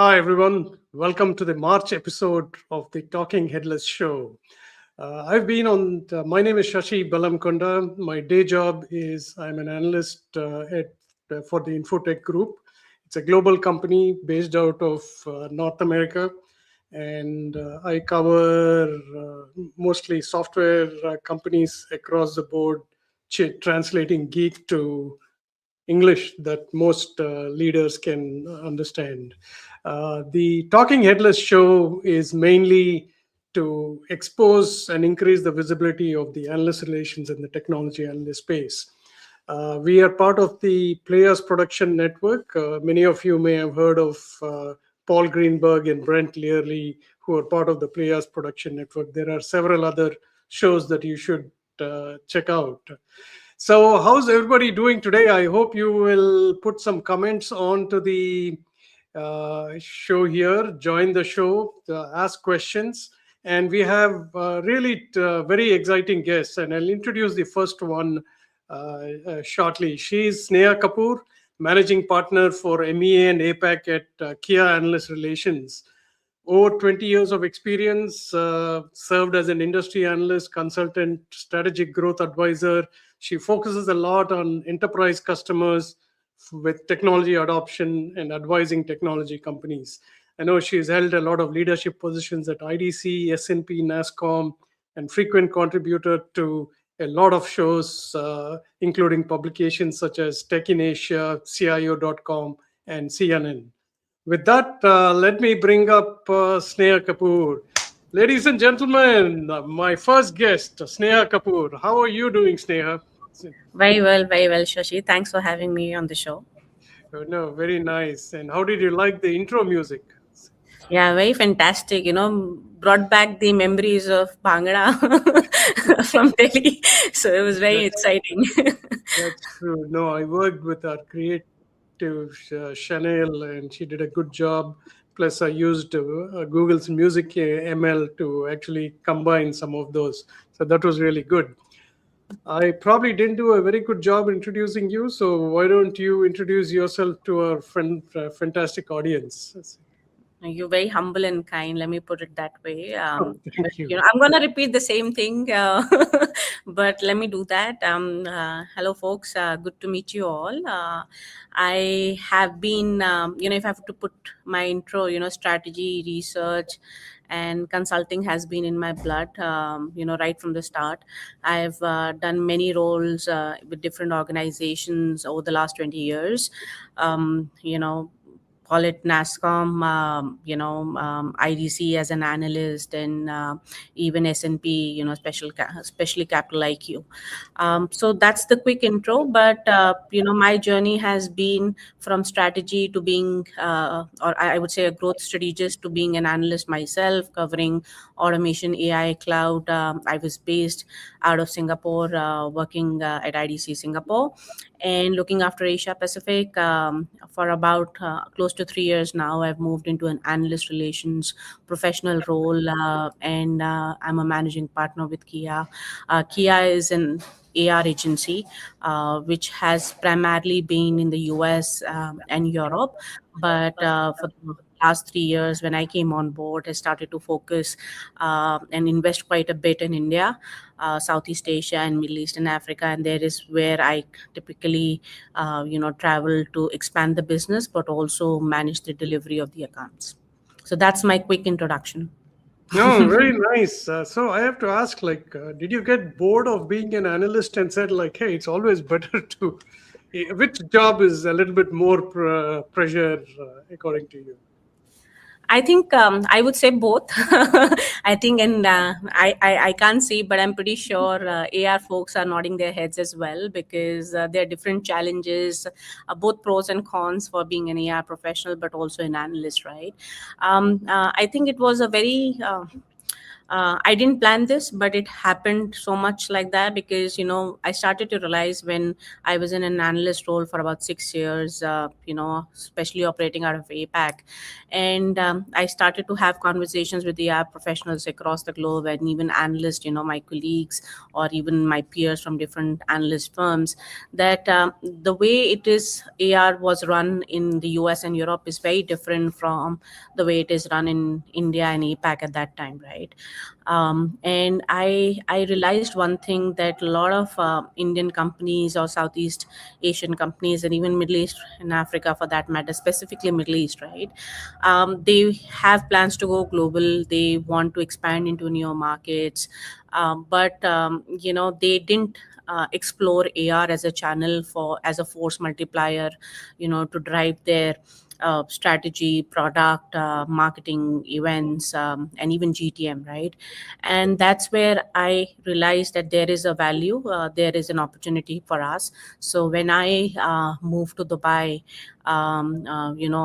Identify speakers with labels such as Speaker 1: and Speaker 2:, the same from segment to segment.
Speaker 1: Hi, everyone. Welcome to the March episode of the Talking Headless show. My name is Shashi Bellamkonda. My day job is I'm an analyst for the Infotech Group. It's a global company based out of North America. And I cover mostly software companies across the board, translating geek to English that most leaders can understand. The Talking Headless show is mainly to expose and increase the visibility of the analyst relations in the technology analyst space. We are part of the Players Production Network. Many of you may have heard of Paul Greenberg and Brent Learley, who are part of the Players Production Network. There are several other shows that you should check out. So, how's everybody doing today? I hope you will put some comments onto the show here, join the show, ask questions. And we have really very exciting guests. And I'll introduce the first one shortly. She's Sneha Kapoor, managing partner for MEA and APAC at Kia Analyst Relations. Over 20 years of experience, served as an industry analyst, consultant, strategic growth advisor. She focuses a lot on enterprise customers with technology adoption and advising technology companies. I know she's held a lot of leadership positions at IDC, S&P, NASCOM, and frequent contributor to a lot of shows, including publications such as Tech in Asia, CIO.com, and CNN. With that, let me bring up Sneha Kapoor. Ladies and gentlemen, my first guest, Sneha Kapoor. How are you doing, Sneha?
Speaker 2: Very well, Shashi. Thanks for having me on the show.
Speaker 1: No, very nice. And how did you like the intro music?
Speaker 2: Yeah, very fantastic. Brought back the memories of Bhangra from Delhi. So it was very
Speaker 1: That's,
Speaker 2: exciting.
Speaker 1: that's true. No, I worked with our creative Chanel, and she did a good job. Plus, I used Google's Music ML to actually combine some of those. So that was really good. I probably didn't do a very good job introducing you, so why don't you introduce yourself to our fantastic audience?
Speaker 2: You're very humble and kind. Let me put it that way.
Speaker 1: Oh,
Speaker 2: But
Speaker 1: thank you.
Speaker 2: I'm gonna repeat the same thing, but let me do that. Hello, folks. Good to meet you all. I have been, if I have to put my intro, strategy, research, and consulting has been in my blood. Right from the start. I've done many roles with different organizations over the last 20 years. Um, you know call it NASCOM, IDC as an analyst, and even S&P, especially Capital IQ. So that's the quick intro. But my journey has been from strategy to being, or I would say, a growth strategist to being an analyst myself, covering automation, AI, cloud. I was based out of Singapore, working at IDC Singapore, and looking after Asia Pacific for about close to 3 years now. I've moved into an analyst relations professional role, and I'm a managing partner with Kia. Kia is an AR agency, which has primarily been in the US and Europe, but for the last 3 years, when I came on board, I started to focus and invest quite a bit in India, Southeast Asia, and Middle East and Africa. And there is where I typically, travel to expand the business, but also manage the delivery of the accounts. So that's my quick introduction.
Speaker 1: No, very nice. So I have to ask, did you get bored of being an analyst and said, like, hey, it's always better to, which job is a little bit more pressure, according to you?
Speaker 2: I think I would say both. I think, and I can't see, but I'm pretty sure AR folks are nodding their heads as well, because there are different challenges, both pros and cons for being an AR professional, but also an analyst, right? I think it was a very I didn't plan this, but it happened so much like that because I started to realize when I was in an analyst role for about 6 years, especially operating out of APAC, and I started to have conversations with the app professionals across the globe and even analysts, my colleagues or even my peers from different analyst firms, that the way it is AR was run in the US and Europe is very different from the way it is run in India and APAC at that time, right? And I realized one thing, that a lot of Indian companies or Southeast Asian companies and even Middle East and Africa for that matter, specifically Middle East, right? They have plans to go global. They want to expand into newer markets, but they didn't explore AR as a channel for as a force multiplier, to drive their strategy, product, marketing, events, and even GTM, right? And that's where I realized that there is a value, there is an opportunity for us. So when I moved to Dubai, a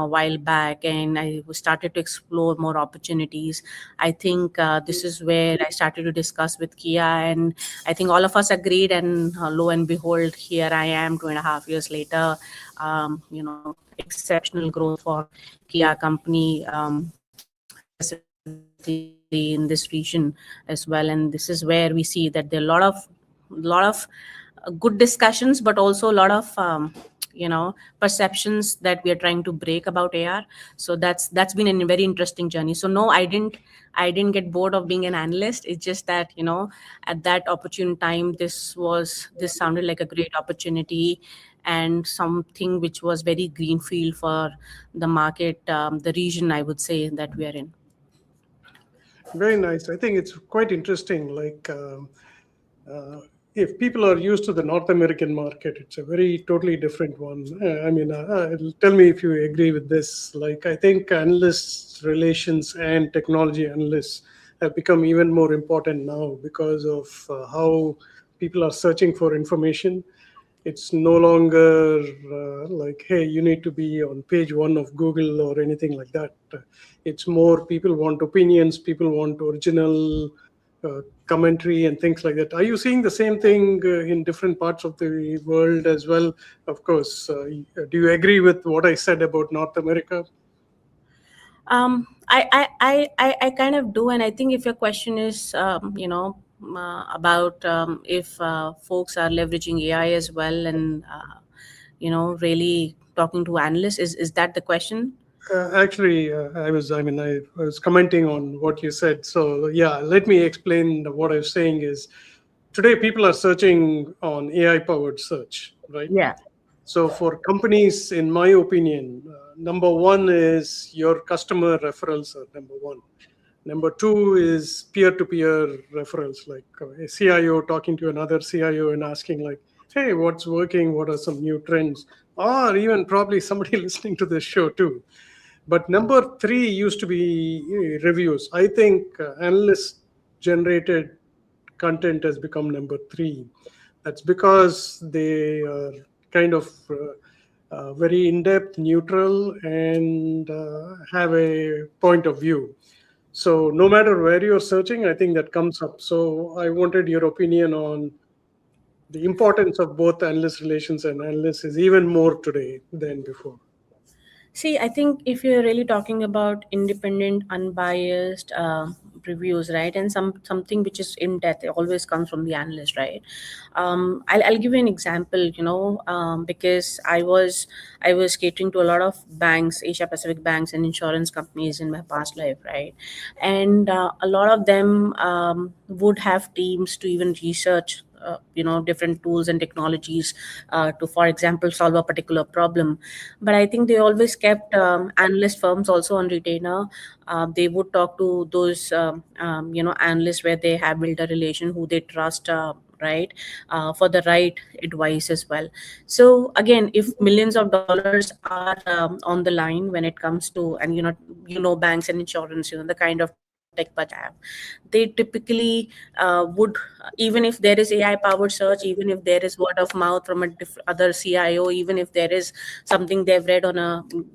Speaker 2: while back, and I started to explore more opportunities, I think this is where I started to discuss with Kia, and I think all of us agreed. And lo and behold, here I am 2.5 years later. Exceptional growth for Kia company, specifically in this region as well. And this is where we see that there are a lot of good discussions, but also a lot of perceptions that we are trying to break about AR. So that's been a very interesting journey. So no, I didn't get bored of being an analyst. It's just that at that opportune time, this sounded like a great opportunity and something which was very greenfield for the market, the region, I would say, that we are in.
Speaker 1: Very nice. I think it's quite interesting. Like, uh, if people are used to the North American market, it's a very totally different one. Tell me if you agree with this. Like, I think analysts' relations and technology analysts have become even more important now because of how people are searching for information. It's no longer like, hey, you need to be on page one of Google or anything like that. It's more people want opinions, people want original commentary and things like that. Are you seeing the same thing in different parts of the world as well? Of course. Do you agree with what I said about North America?
Speaker 2: I kind of do, and I think if your question is, about if folks are leveraging AI as well, and really talking to analysts, is that the question?
Speaker 1: Actually, I was commenting on what you said. So yeah, let me explain what I was saying is today people are searching on AI powered search, right?
Speaker 2: Yeah.
Speaker 1: So for companies, in my opinion, number one is your customer referrals are number one. Number two is peer-to-peer referrals, like a CIO talking to another CIO and asking like, hey, what's working? What are some new trends? Or even probably somebody listening to this show too. But number three used to be reviews. I think analyst generated content has become number three. That's because they are kind of very in depth, neutral, and have a point of view. So no matter where you're searching, I think that comes up. So I wanted your opinion on the importance of both analyst relations and analysts is even more today than before.
Speaker 2: See, I think if you're really talking about independent, unbiased reviews, right, and something which is in depth, it always comes from the analyst, right? I'll give you an example. Because I was catering to a lot of banks, Asia Pacific banks, and insurance companies in my past life, right? And a lot of them would have teams to even research different tools and technologies to, for example, solve a particular problem. But I think they always kept analyst firms also on retainer. They would talk to those analysts where they have built a relation, who they trust, right, for the right advice as well. So again, if millions of dollars are on the line when it comes to, and banks and insurance, the kind of they typically would, even if there is AI powered search, even if there is word of mouth from a other CIO, even if there is something they've read on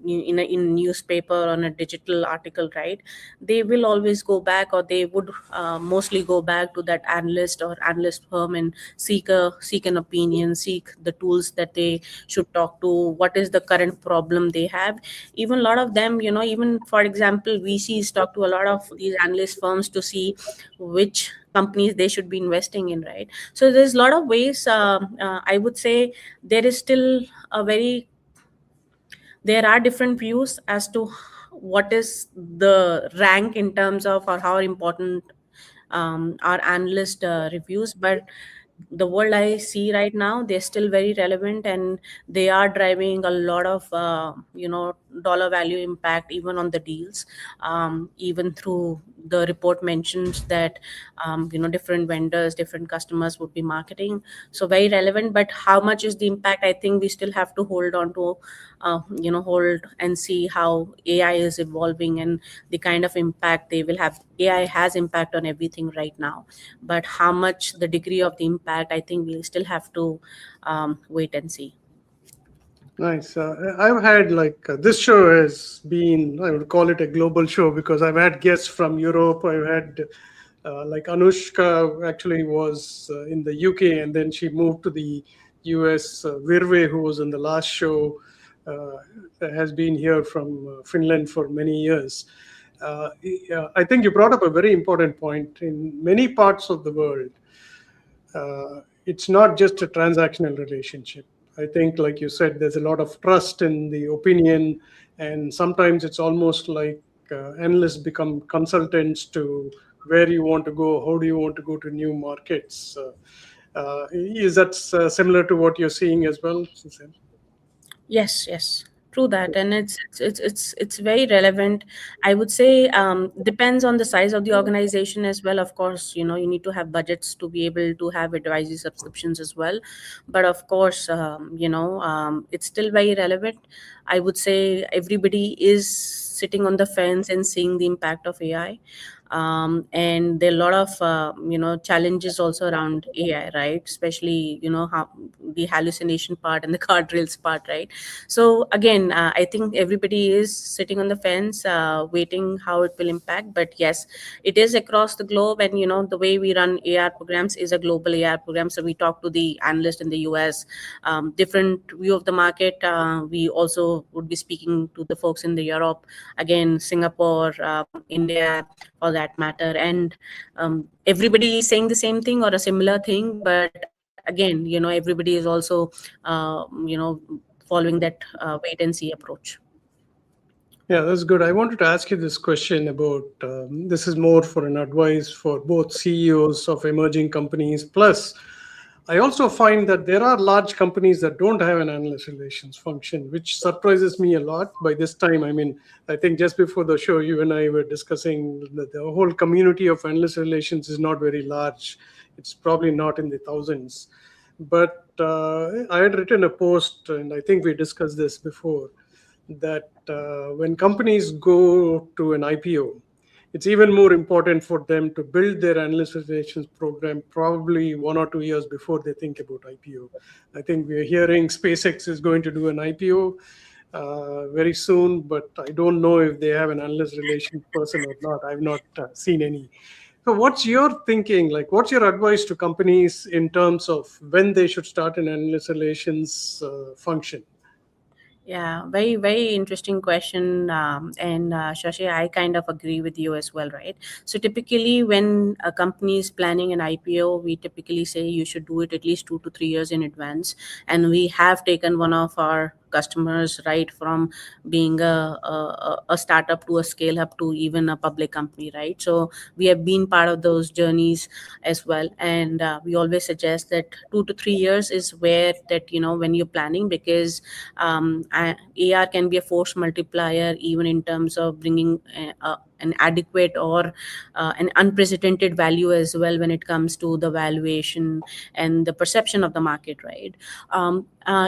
Speaker 2: in newspaper, on a digital article, right, they will always go back, or they would mostly go back to that analyst or analyst firm and seek an opinion, seek the tools that they should talk to, what is the current problem they have. Even a lot of them, even for example, VCs talk to a lot of these analyst firms to see which companies they should be investing in, right? So there's a lot of ways. I would say there is still a very there are different views as to what is the rank in terms of, or how important our analyst reviews. But the world I see right now, they're still very relevant, and they are driving a lot of dollar value impact even on the deals. Even through the report mentions that different vendors, different customers would be marketing, so very relevant. But how much is the impact? I think we still have to hold on to hold and see how AI is evolving and the kind of impact they will have. AI has impact on everything right now, but how much, the degree of the impact, I think we'll still have to wait and see.
Speaker 1: Nice. I've had this show has been, I would call it a global show because I've had guests from Europe. I've had like Anushka actually was in the UK and then she moved to the US. Virve, who was in the last show, uh, has been here from Finland for many years. I think you brought up a very important point. In many parts of the world, it's not just a transactional relationship. I think, like you said, there's a lot of trust in the opinion, and sometimes it's almost like analysts become consultants to where you want to go, how do you want to go to new markets. Is that similar to what you're seeing as well, Suzanne?
Speaker 2: Yes, yes, true that, and it's very relevant. I would say depends on the size of the organization as well. Of course, you need to have budgets to be able to have advisory subscriptions as well. But of course, it's still very relevant. I would say everybody is sitting on the fence and seeing the impact of AI. And there are a lot of challenges also around AI, right? Especially how the hallucination part and the guardrails part, right? So again, I think everybody is sitting on the fence, waiting how it will impact. But yes, it is across the globe, and the way we run AR programs is a global AR program. So we talk to the analyst in the US, different view of the market. We also would be speaking to the folks in the Europe, again Singapore, India, for that matter, and everybody is saying the same thing or a similar thing. But again, everybody is also following that wait and see approach.
Speaker 1: Yeah, that's good. I wanted to ask you this question about this is more for an advice for both CEOs of emerging companies. Plus, I also find that there are large companies that don't have an analyst relations function, which surprises me a lot. By this time, I mean, I think just before the show, you and I were discussing that the whole community of analyst relations is not very large. It's probably not in the thousands. But I had written a post, and I think we discussed this before, that when companies go to an IPO, it's even more important for them to build their analyst relations program probably 1 or 2 years before they think about IPO. I think we're hearing SpaceX is going to do an IPO very soon, but I don't know if they have an analyst relations person or not. I've not seen any. So, what's your thinking? Like, what's your advice to companies in terms of when they should start an analyst relations function?
Speaker 2: Yeah, very, very interesting question. And Shashi, I kind of agree with you as well, right? So typically, when a company is planning an IPO, we typically say you should do it at least 2 to 3 years in advance. And we have taken one of our customers right from being a startup to a scale up to even a public company, right? So we have been part of those journeys as well, and we always suggest that 2 to 3 years is where that when you're planning, because AR can be a force multiplier even in terms of bringing an adequate or an unprecedented value as well when it comes to the valuation and the perception of the market, right?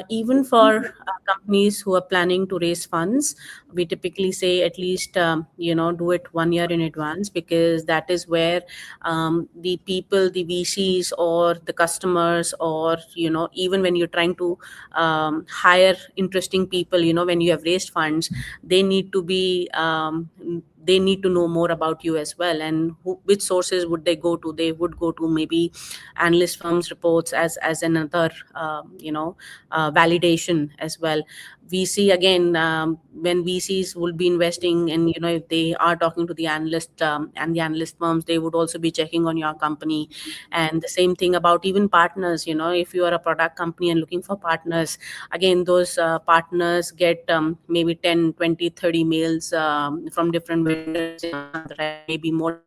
Speaker 2: Even for companies who are planning to raise funds, we typically say at least do it 1 year in advance, because that is where the people, the VCs or the customers, or even when you're trying to hire interesting people, when you have raised funds, they need to be they need to know more about you as well. And which sources would they go to? They would go to maybe analyst firms reports as another validation as well. VC again, when VCs will be investing, and if they are talking to the analyst and the analyst firms, they would also be checking on your company. And the same thing about even partners. If you are a product company and looking for partners, again, those partners get maybe 10, 20, 30 mails from different vendors in a month, right? Maybe more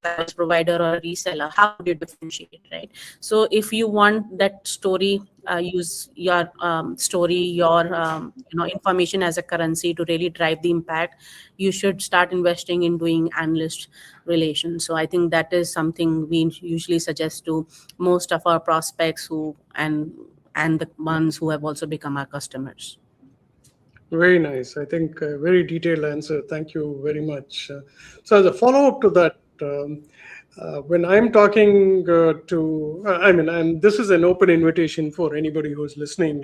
Speaker 2: service provider or a reseller. How would you differentiate, right? So if you want that story, use your story, your information as a currency to really drive the impact, you should start investing in doing analyst relations. So I think that is something we usually suggest to most of our prospects who and the ones who have also become our customers.
Speaker 1: Very nice. I think a very detailed answer. Thank you very much. So, as a follow up to that, when I'm talking I mean, and this is an open invitation for anybody who's listening,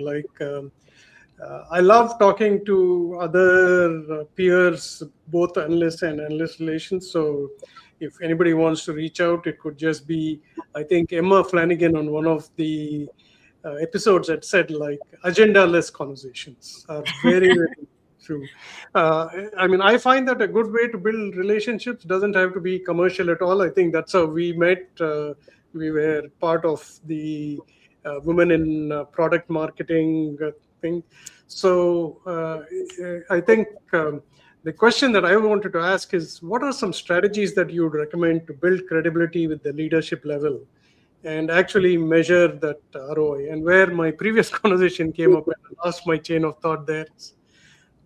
Speaker 1: I love talking to other peers, both analysts and analyst relations. So, if anybody wants to reach out, it could just be, I think, Emma Flanagan on one of the episodes that said like agenda-less conversations are very, very true. I mean, I find that a good way to build relationships doesn't have to be commercial at all. I think that's how we met. We were part of the women in product marketing thing. So I think the question that I wanted to ask is, what are some strategies that you would recommend to build credibility with the leadership level and actually measure that ROI? And where my previous conversation came up and I lost my chain of thought there is,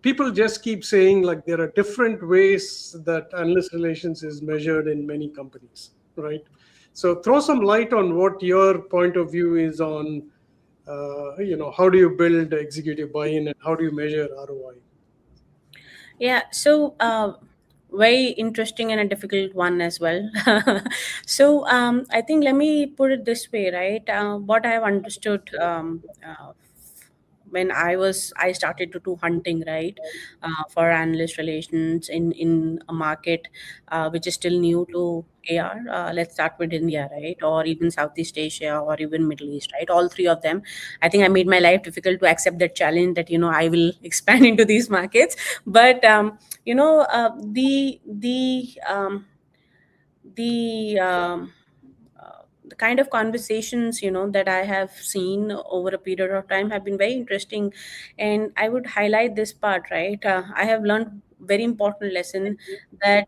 Speaker 1: people just keep saying like there are different ways that analyst relations is measured in many companies, right? So throw some light on what your point of view is on how do you build executive buy-in and how do you measure ROI?
Speaker 2: Yeah, so very interesting and a difficult one as well. So I think, let me put it this way, right? What I have understood when I started to do hunting, right, for analyst relations in a market which is still new to AR. Let's start with India, right, or even Southeast Asia, or even Middle East, right? All three of them. I think I made my life difficult to accept that challenge that I will expand into these markets. But the the kind of conversations that I have seen over a period of time have been very interesting. And I would highlight this part, right? I have learned very important lesson that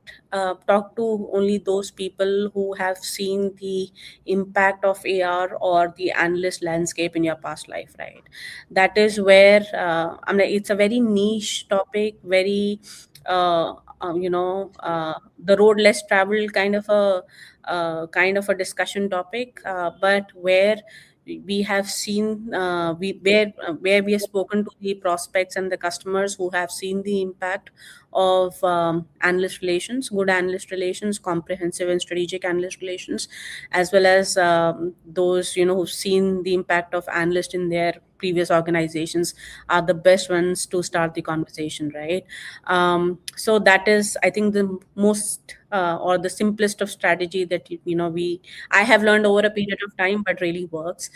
Speaker 2: talk to only those people who have seen the impact of AR or the analyst landscape in your past life, right? That is where I mean, it's a very niche topic, very the road less traveled kind of a discussion topic, but where we have seen where we have spoken to the prospects and the customers who have seen the impact of analyst relations, good analyst relations, comprehensive and strategic analyst relations, as well as those who've seen the impact of analyst in their previous organizations, are the best ones to start the conversation, right? So that is, I think, the most or the simplest of strategy that we I have learned over a period of time, but really works.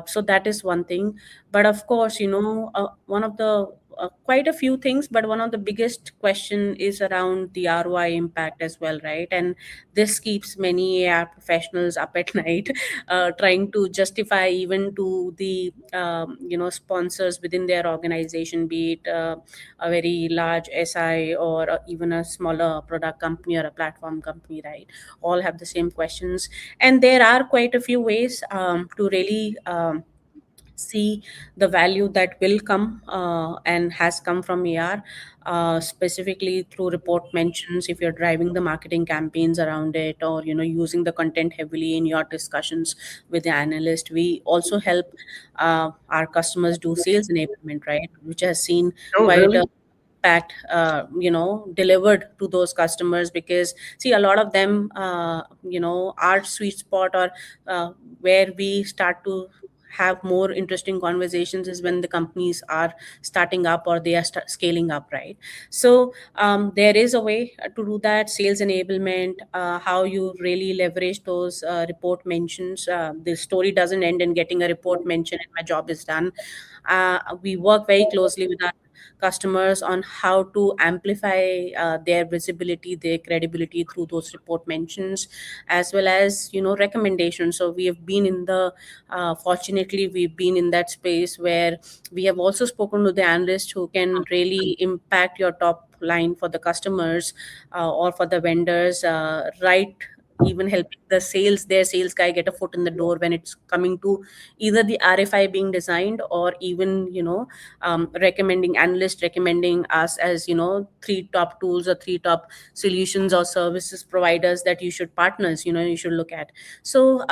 Speaker 2: So that is one thing. But of course, one of the quite a few things, but one of the biggest question is around the ROI impact as well, right? And this keeps many AR professionals up at night, trying to justify even to the sponsors within their organization, be it a very large SI or even a smaller product company or a platform company, right? All have the same questions. And there are quite a few ways to really see the value that will come and has come from AR, specifically through report mentions. If you're driving the marketing campaigns around it, or using the content heavily in your discussions with the analyst, we also help our customers do sales enablement, right? Which has seen
Speaker 1: Oh,
Speaker 2: quite a
Speaker 1: really?
Speaker 2: impact delivered to those customers, because see, a lot of them, our sweet spot, or where we start to have more interesting conversations, is when the companies are starting up or they are scaling up, right? So there is a way to do that sales enablement, how you really leverage those report mentions. The story doesn't end in getting a report mention and my job is done. We work very closely with our customers on how to amplify their visibility, their credibility through those report mentions, as well as recommendations. So we have been in the fortunately, we've been in that space where we have also spoken to the analysts who can really impact your top line for the customers, or for the vendors, right? Even helping their sales guy get a foot in the door when it's coming to either the RFI being designed, or even recommending analysts, recommending us as three top tools or three top solutions or services providers that you should partners, you should look at. So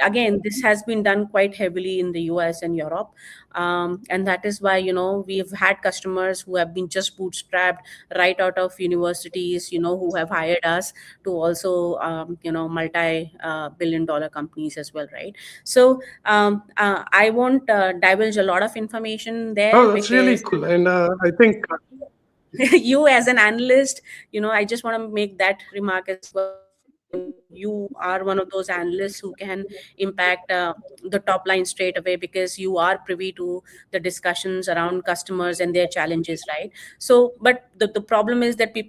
Speaker 2: again, this has been done quite heavily in the US and Europe, and that is why we've had customers who have been just bootstrapped right out of universities, who have hired us to also multi billion dollar companies as well, right? So I won't divulge a lot of information there,
Speaker 1: Oh, that's really
Speaker 2: because
Speaker 1: cool. And I think,
Speaker 2: you as an analyst, I just want to make that remark as well, that you are one of those analysts who can impact the top line straight away, because you are privy to the discussions around customers and their challenges, right? So but the problem is that the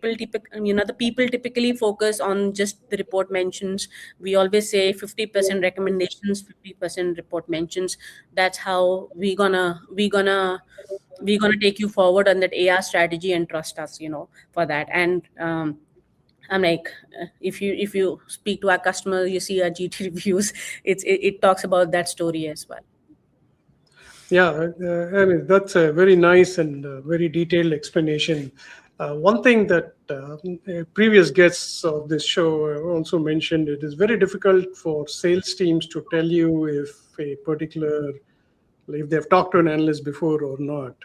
Speaker 2: people typically focus on just the report mentions. We always say 50% recommendations, 50% report mentions. That's how we're gonna take you forward on that AR strategy, and trust us, for that. And I'm like, if you speak to our customers, you see our GT reviews. It talks about that story as well.
Speaker 1: yeah, I mean, that's a very nice and very detailed explanation. One thing that previous guests of this show also mentioned, it is very difficult for sales teams to tell you if they've talked to an analyst before or not.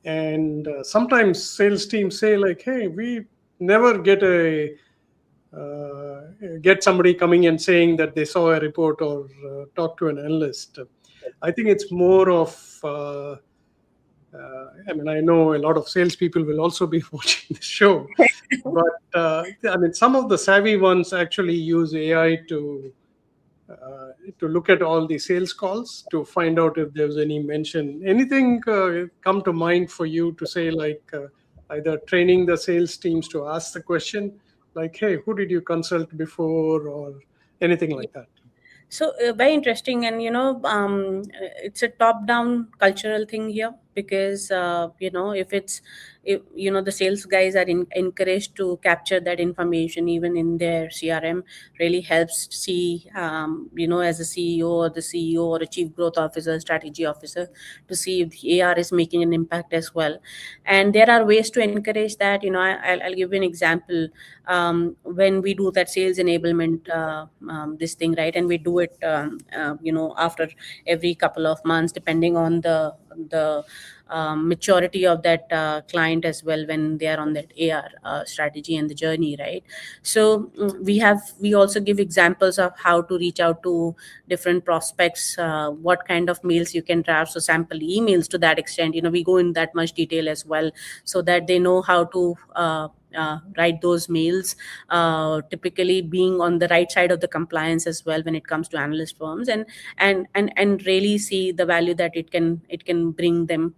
Speaker 1: And sometimes sales teams say like, "Hey, we never get somebody coming and saying that they saw a report or talked to an analyst." I think it's more of, I mean, I know a lot of salespeople will also be watching the show, but I mean, some of the savvy ones actually use AI to look at all the sales calls to find out if there's any mention. Anything come to mind for you to say, like either training the sales teams to ask the question, like, "Hey, who did you consult before?" or anything like that?
Speaker 2: So very interesting, and it's a top-down cultural thing here, because if it's if the sales guys are encouraged to capture that information even in their CRM, really helps to see, as a CEO or the CEO or a chief growth officer, strategy officer, to see if the AR is making an impact as well. And there are ways to encourage that. I'll give you an example. When we do that sales enablement, this thing, right, and we do it after every couple of months, depending on the maturity of that client as well, when they are on that AR strategy and the journey, right? So we also give examples of how to reach out to different prospects, what kind of mails you can draft, so sample emails. To that extent, we go in that much detail as well, so that they know how to write those mails, typically being on the right side of the compliance as well when it comes to analyst firms, and really see the value that it can bring them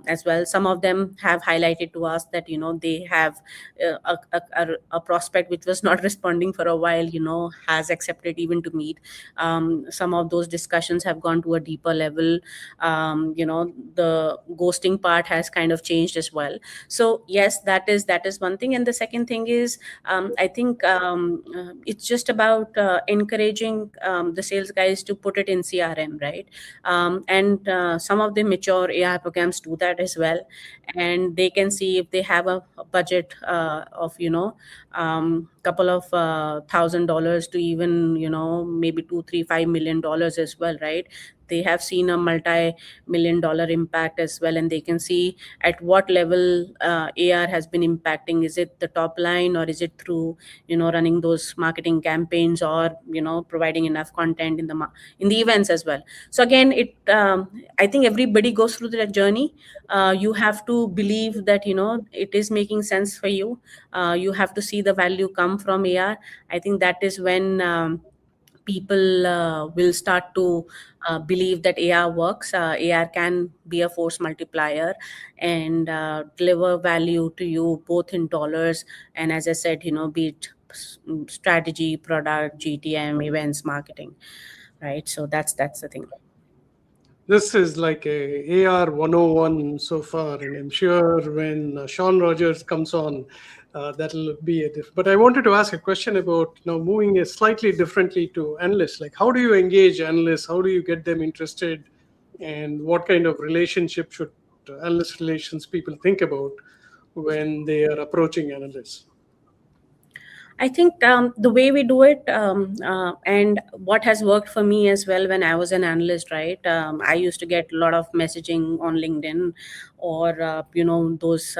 Speaker 2: as well. Some of them have highlighted to us that they have a prospect which was not responding for a while, has accepted even to meet. Some of those discussions have gone to a deeper level. The ghosting part has kind of changed as well. So yes, that is one one thing. And the second thing is, I think it's just about encouraging the sales guys to put it in CRM, right? And some of the mature AI programs do that as well, and they can see if they have a budget of couple of $1,000 to even maybe 2 3 5 million dollars as well, right? They have seen a multi-million dollar impact as well, and they can see at what level AR has been impacting. Is it the top line, or is it through running those marketing campaigns, or providing enough content in in the events as well? So again, I think everybody goes through that journey. You have to believe that it is making sense for you. You have to see the value come from AR. I think that is when people will start to believe that AR works. AR can be a force multiplier and deliver value to you both in dollars, and as I said, be it strategy, product, GTM, events, marketing, right? So that's the thing.
Speaker 1: This is like a AR 101 so far, and I'm sure when Shawn Rogers comes on, that'll be a different. But I wanted to ask a question about moving it slightly differently to analysts. Like, how do you engage analysts? How do you get them interested? And what kind of relationship should analyst relations people think about when they are approaching analysts?
Speaker 2: I think the way we do it, and what has worked for me as well when I was an analyst, right? I used to get a lot of messaging on LinkedIn, or those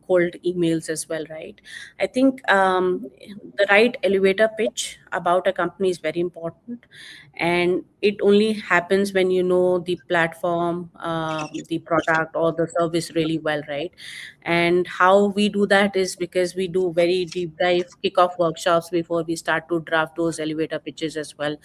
Speaker 2: cold emails as well, right? I think the right elevator pitch about a company is very important, and it only happens when you know the platform, the product, or the service really well, right? And how we do that is because we do very deep dive kickoff workshops before we start to draft those elevator pitches as well.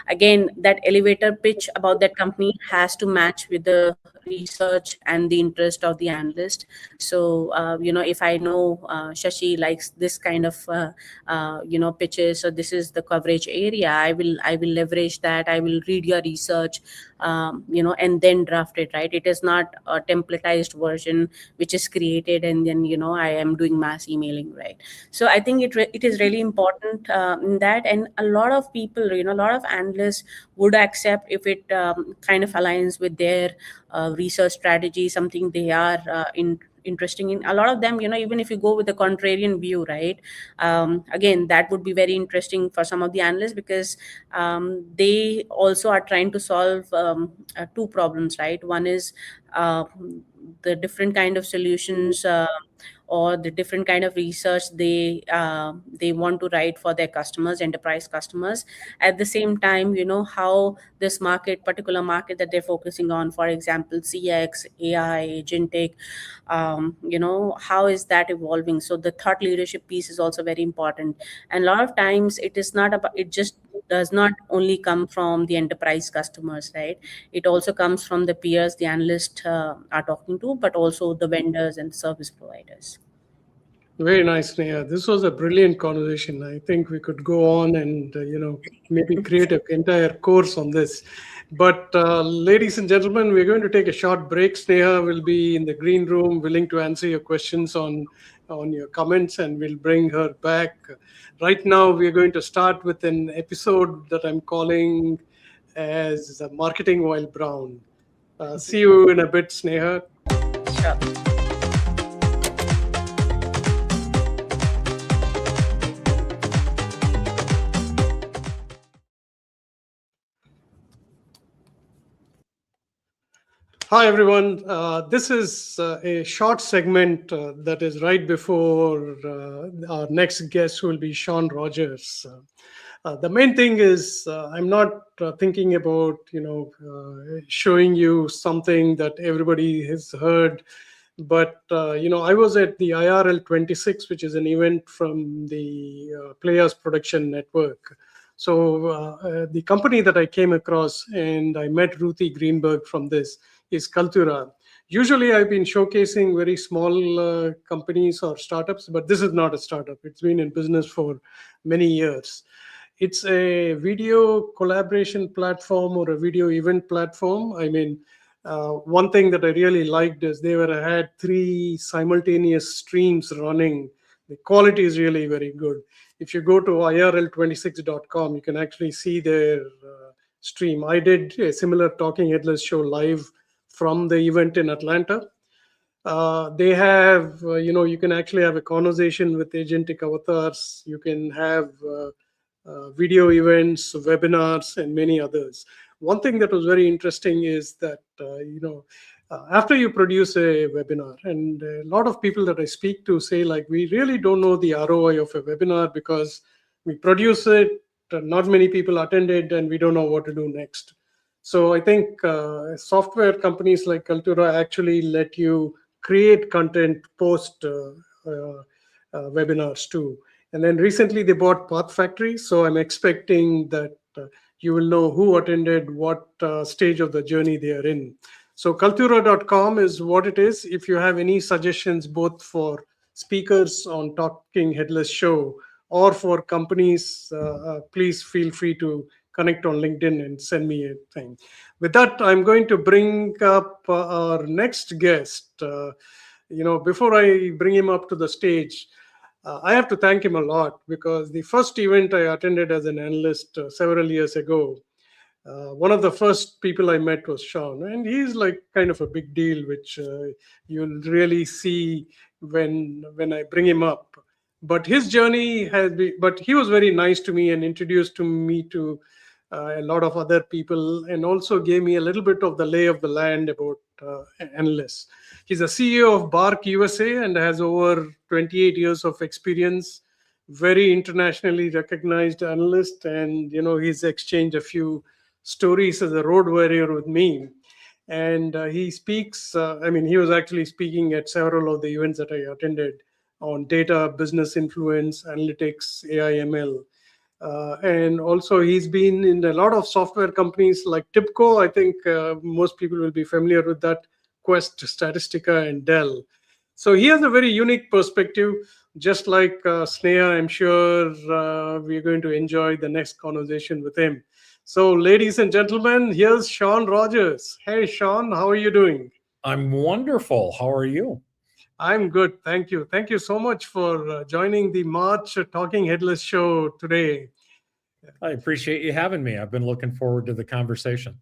Speaker 2: Again, that elevator pitch about that company has to match with the research and the interest of the analyst. So if I know Shashi likes this kind of pitches, so this is the coverage area, I will leverage that. I will read your research, and then draft it, right? It is not a templatized version which is created and then I am doing mass emailing, right? So I think it is really important in that. And a lot of people, a lot of analysts would accept if it kind of aligns with their research strategy, something they are interesting in. A lot of them, even if you go with the contrarian view, right? Again, that would be very interesting for some of the analysts, because they also are trying to solve two problems, right? One is uh, the different kind of solutions, or the different kind of research they want to write for their customers, enterprise customers. At the same time, how this particular market that they're focusing on, for example, CX, AI, agentic, how is that evolving? So the thought leadership piece is also very important. And a lot of times it is not about, it just does not only come from the enterprise customers, right? It also comes from the peers the analysts are talking to, but also the vendors and service providers.
Speaker 1: Very nice, Neha. This was a brilliant conversation. I think we could go on and maybe create an entire course on this. But ladies and gentlemen, we're going to take a short break. Sneha will be in the green room, willing to answer your questions on your comments, and we'll bring her back. Right now, we're going to start with an episode that I'm calling as Marketing While Brown. See you in a bit, Sneha.
Speaker 2: Sure.
Speaker 1: Hi, everyone. This is a short segment that is right before our next guest, who will be Shawn Rogers. The main thing is I'm not thinking about showing you something that everybody has heard, but I was at the IRL 26, which is an event from the Players Production Network. So the company that I came across, and I met Ruthie Greenberg from this, is Kaltura. Usually, I've been showcasing very small companies or startups, but this is not a startup. It's been in business for many years. It's a video collaboration platform or a video event platform. I mean, One thing that I really liked is they were had three simultaneous streams running. The quality is really very good. If you go to irl26.com, you can actually see their stream. I did a similar Talking Headless show live from the event in Atlanta. They have, you can actually have a conversation with agentic avatars. You can have video events, webinars, and many others. One thing that was very interesting is that, after you produce a webinar, and a lot of people that I speak to say, like, we really don't know the ROI of a webinar because we produce it, not many people attend it, and we don't know what to do next. So I think software companies like Kaltura actually let you create content post webinars too. And then recently they bought Path Factory, so I'm expecting that you will know who attended, what stage of the journey they are in. So Kaltura.com is what it is. If you have any suggestions, both for speakers on Talking Headless Show or for companies, please feel free to connect on LinkedIn and send me a thing. With that, I'm going to bring up our next guest. Before I bring him up to the stage, I have to thank him a lot because the first event I attended as an analyst several years ago, one of the first people I met was Shawn, and he's like kind of a big deal, which you'll really see when I bring him up. But his journey has been, but he was very nice to me and introduced to me to a lot of other people, and also gave me a little bit of the lay of the land about analysts. He's a CEO of Bark USA and has over 28 years of experience, very internationally recognized analyst, and he's exchanged a few stories as a road warrior with me. And he speaks, he was actually speaking at several of the events that I attended on data, business influence, analytics, AI, ML. And also, he's been in a lot of software companies like TIBCO. I think most people will be familiar with that, Quest, Statistica, and Dell. So he has a very unique perspective. Just like Sneha, I'm sure we're going to enjoy the next conversation with him. So, ladies and gentlemen, here's Shawn Rogers. Hey, Shawn, how are you doing?
Speaker 3: I'm wonderful. How are you?
Speaker 1: I'm good. Thank you. Thank you so much for joining the March Talking Headless show today.
Speaker 3: I appreciate you having me. I've been looking forward to the conversation.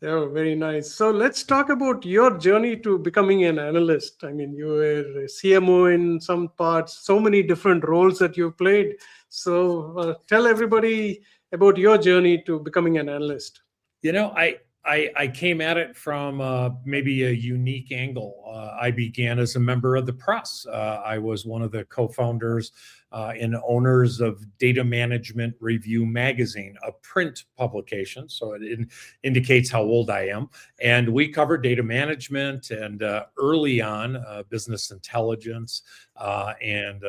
Speaker 1: Oh, very nice. So let's talk about your journey to becoming an analyst. I mean, you were a CMO in some parts, so many different roles that you've played. So tell everybody about your journey to becoming an analyst.
Speaker 3: I came at it from maybe a unique angle. I began as a member of the press. I was one of the co-founders and owners of Data Management Review magazine, a print publication. So it indicates how old I am. And we covered data management and early on business intelligence and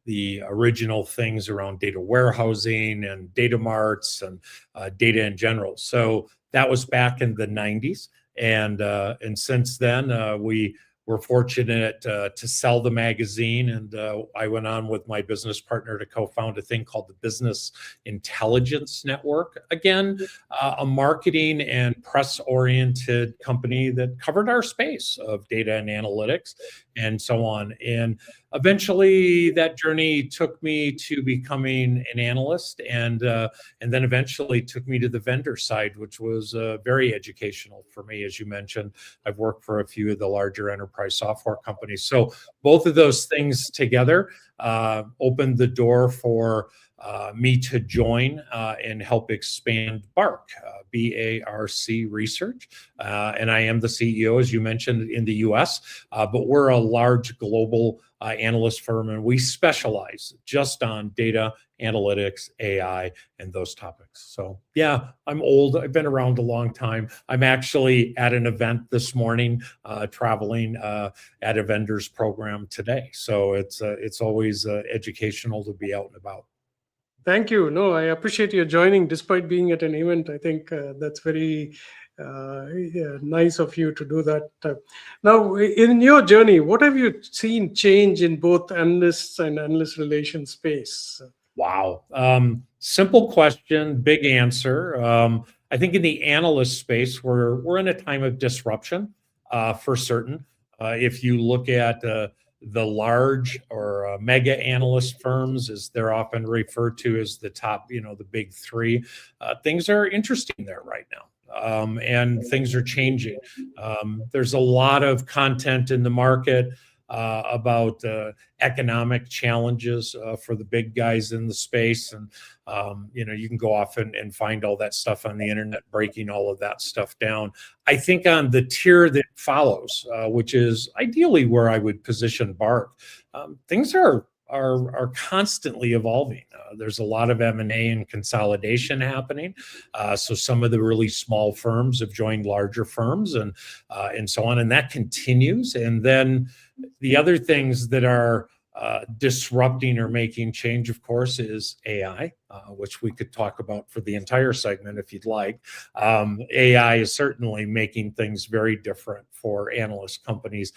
Speaker 3: the original things around data warehousing and data marts and data in general. So that was back in the 90s. And since then, we were fortunate to sell the magazine. And I went on with my business partner to co-found a thing called the Business Intelligence Network. Again, a marketing and press-oriented company that covered our space of data and analytics and so on. And eventually that journey took me to becoming an analyst and then eventually took me to the vendor side, which was very educational for me. As you mentioned, I've worked for a few of the larger enterprise software companies. So both of those things together opened the door for me to join and help expand Bark, BARC Research. And I am the CEO, as you mentioned, in the US, but we're a large global analyst firm, and we specialize just on data, analytics, AI, and those topics. So yeah, I'm old. I've been around a long time. I'm actually at an event this morning, traveling at a vendors program today. So it's always educational to be out and about.
Speaker 1: Thank you. No, I appreciate your joining despite being at an event. I think that's very nice of you to do that. Now, in your journey, what have you seen change in both analysts and analyst relations space?
Speaker 3: Wow. Simple question, big answer. I think in the analyst space, we're in a time of disruption for certain. If you look at the large or mega analyst firms, as they're often referred to as the top, the big three, things are interesting there right now. And things are changing. There's a lot of content in the market about economic challenges for the big guys in the space. And, you can go off and find all that stuff on the internet, breaking all of that stuff down. I think on the tier that follows, which is ideally where I would position Bark, things are constantly evolving. There's a lot of M&A and consolidation happening. So some of the really small firms have joined larger firms and so on, and that continues. And then the other things that are disrupting or making change, of course, is AI, which we could talk about for the entire segment if you'd like. AI is certainly making things very different for analyst companies,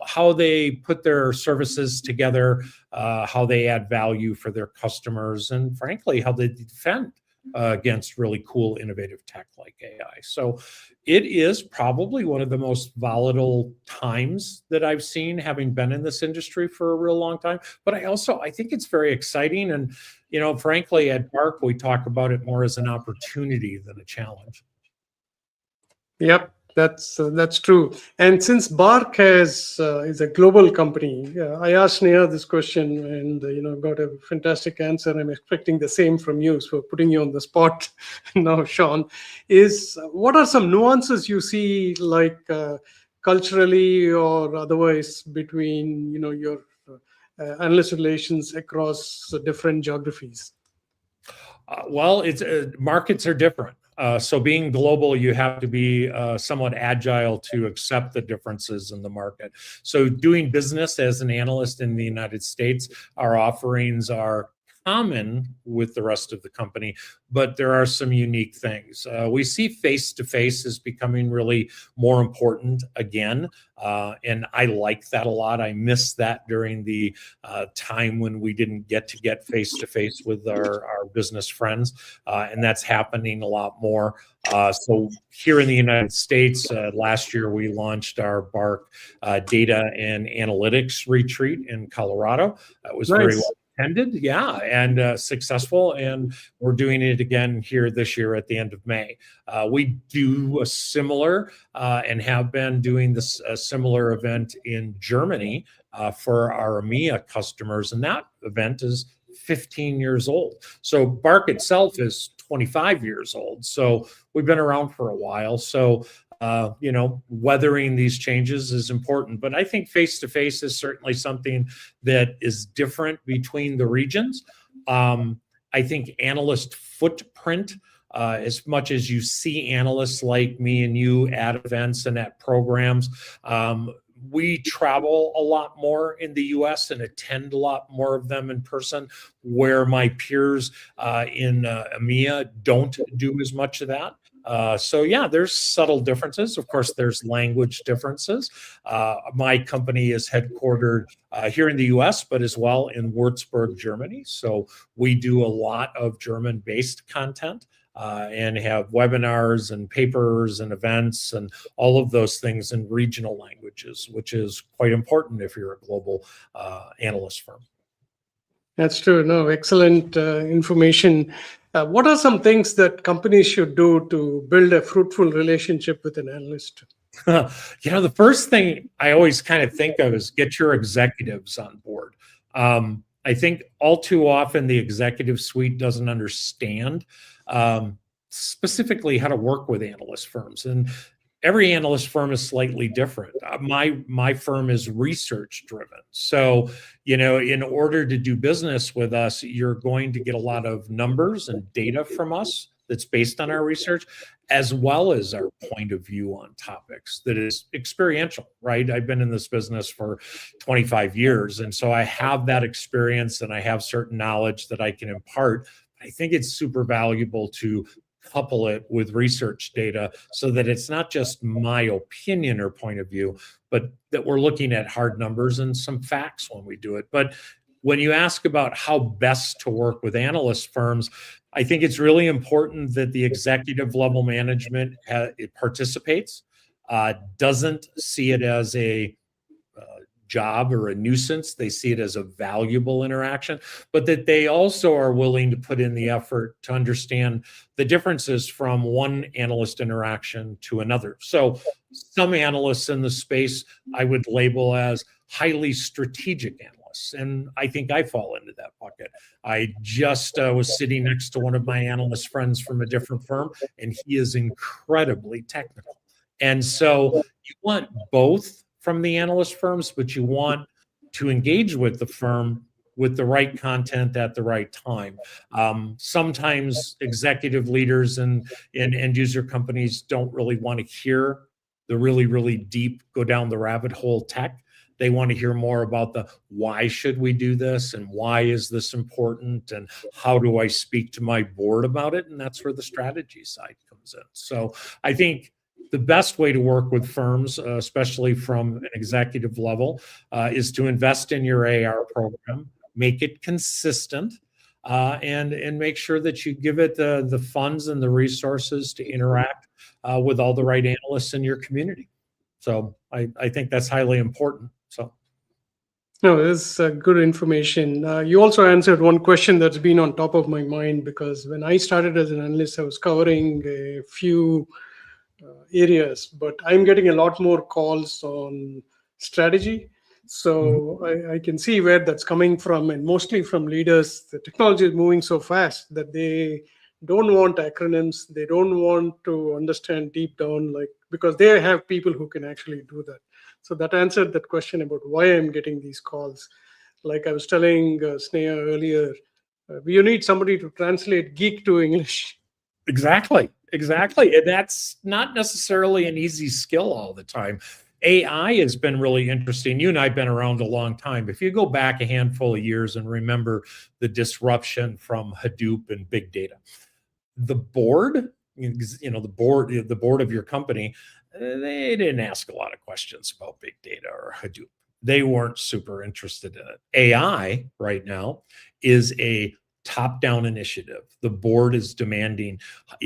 Speaker 3: how they put their services together, how they add value for their customers, and frankly, how they defend against really cool, innovative tech like AI. So it is probably one of the most volatile times that I've seen, having been in this industry for a real long time. But I think it's very exciting. And, frankly, at Bark, we talk about it more as an opportunity than a challenge.
Speaker 1: Yep, that's true. And since Bark is a global company, I asked Neha this question and got a fantastic answer. I'm expecting the same from you. So putting you on the spot now, Shawn, is what are some nuances you see, like culturally or otherwise, between your analyst relations across different geographies?
Speaker 3: Well, it's markets are different. So being global, you have to be somewhat agile to accept the differences in the market. So doing business as an analyst in the United States, our offerings are common with the rest of the company, but there are some unique things. We see face-to-face as becoming really more important again, and I like that a lot. I miss that during the time when we didn't get face-to-face with our business friends, and that's happening a lot more. So here in the United States, last year we launched our Bark Data and Analytics Retreat in Colorado. That was very well attended, yeah, and successful, and we're doing it again here this year at the end of May. We do a similar and have been doing a similar event in Germany for our EMEA customers, and that event is 15 years old. So Bark itself is 25 years old. So we've been around for a while. So weathering these changes is important. But I think face-to-face is certainly something that is different between the regions. I think analyst footprint, as much as you see analysts like me and you at events and at programs, we travel a lot more in the US and attend a lot more of them in person, where my peers in EMEA don't do as much of that. So yeah, there's subtle differences. Of course, there's language differences. My company is headquartered here in the US, but as well in Würzburg, Germany. So we do a lot of German-based content. And have webinars and papers and events and all of those things in regional languages, which is quite important if you're a global analyst firm.
Speaker 1: That's true. No, excellent information. What are some things that companies should do to build a fruitful relationship with an analyst?
Speaker 3: The first thing I always kind of think of is get your executives on board. I think all too often the executive suite doesn't understand specifically how to work with analyst firms, and every analyst firm is slightly different. My firm is research driven, so in order to do business with us, you're going to get a lot of numbers and data from us that's based on our research, as well as our point of view on topics that is experiential, right? I've been in this business for 25 years, and so I have that experience and I have certain knowledge that I can impart. I think it's super valuable to couple it with research data so that it's not just my opinion or point of view, but that we're looking at hard numbers and some facts when we do it. But when you ask about how best to work with analyst firms, I think it's really important that the executive level management it participates, doesn't see it as a job or a nuisance. They see it as a valuable interaction, but that they also are willing to put in the effort to understand the differences from one analyst interaction to another. So some analysts in the space I would label as highly strategic analysts, and I think I fall into that bucket. I just was sitting next to one of my analyst friends from a different firm, and he is incredibly technical. And so you want both from the analyst firms, but you want to engage with the firm with the right content at the right time. Sometimes executive leaders and end user companies don't really want to hear the really, really deep, go down the rabbit hole tech. They want to hear more about the why should we do this and why is this important and how do I speak to my board about it? And that's where the strategy side comes in. So I think the best way to work with firms, especially from an executive level, is to invest in your AR program, make it consistent, and make sure that you give it the funds and the resources to interact with all the right analysts in your community. So I think that's highly important. So.
Speaker 1: No, that's good information. You also answered one question that's been on top of my mind, because when I started as an analyst, I was covering a few areas, but I'm getting a lot more calls on strategy. So I can see where that's coming from, and mostly from leaders. The technology is moving so fast that they don't want acronyms. They don't want to understand deep down, like, because they have people who can actually do that. So that answered that question about why I'm getting these calls. Like I was telling Sneha earlier, you need somebody to translate geek to English.
Speaker 3: Exactly. And that's not necessarily an easy skill all the time. AI has been really interesting. You and I have been around a long time. If you go back a handful of years and remember the disruption from Hadoop and big data, the board, the board of your company, they didn't ask a lot of questions about big data or Hadoop. They weren't super interested in it. AI right now is a top-down initiative. The board is demanding,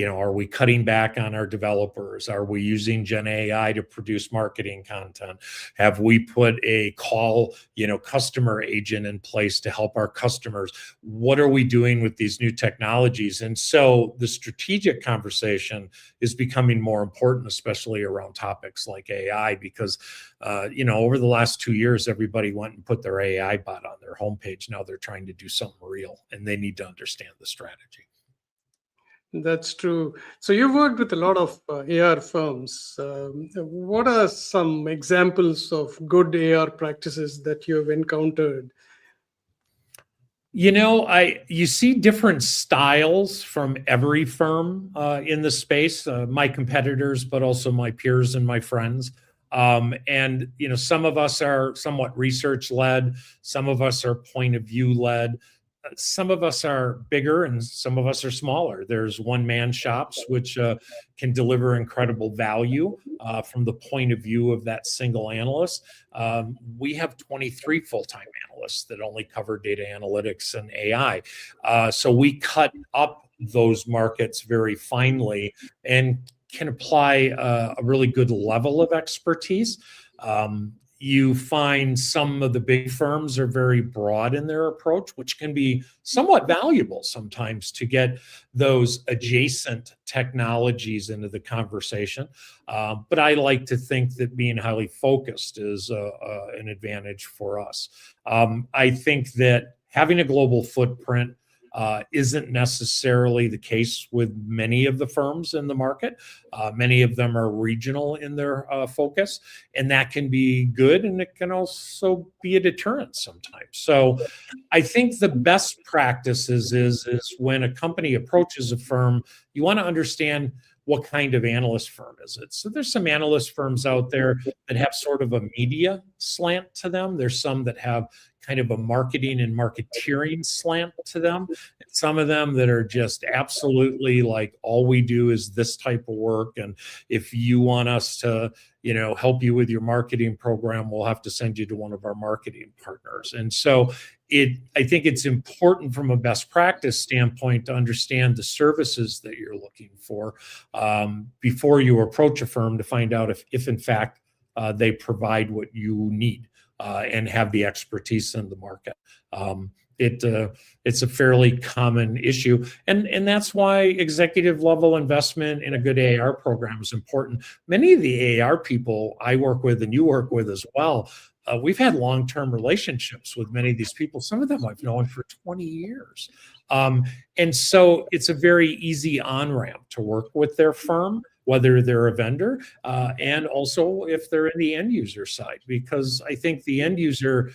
Speaker 3: are we cutting back on our developers? Are we using Gen AI to produce marketing content? Have we put a call, customer agent in place to help our customers? What are we doing with these new technologies? And so the strategic conversation is becoming more important, especially around topics like AI, because, over the last 2 years, everybody went and put their AI bot on their homepage. Now they're trying to do something real, and they need to understand the strategy.
Speaker 1: That's true. So you've worked with a lot of AR firms. What are some examples of good AR practices that you've encountered?
Speaker 3: You see different styles from every firm in the space, my competitors, but also my peers and my friends. And some of us are somewhat research led, some of us are point of view led, some of us are bigger and some of us are smaller. There's one-man shops, which can deliver incredible value from the point of view of that single analyst. We have 23 full-time analysts that only cover data analytics and AI. So we cut up those markets very finely and can apply a really good level of expertise. You find some of the big firms are very broad in their approach, which can be somewhat valuable sometimes to get those adjacent technologies into the conversation. But I like to think that being highly focused is an advantage for us. I think that having a global footprint isn't necessarily the case with many of the firms in the market. Many of them are regional in their focus, and that can be good, and it can also be a deterrent sometimes. So I think the best practices is when a company approaches a firm, you want to understand what kind of analyst firm is it. So there's some analyst firms out there that have sort of a media slant to them. There's some that have kind of a marketing and marketeering slant to them. Some of them that are just absolutely like, all we do is this type of work. And if you want us to, help you with your marketing program, we'll have to send you to one of our marketing partners. And so I think it's important from a best practice standpoint to understand the services that you're looking for before you approach a firm, to find out if in fact they provide what you need and have the expertise in the market. It's a fairly common issue, and that's why executive level investment in a good AAR program is important. Many of the AAR people I work with and you work with as well, we've had long-term relationships with many of these people. Some of them I've known for 20 years. And so it's a very easy on-ramp to work with their firm, whether they're a vendor and also if they're in the end user side, because I think the end user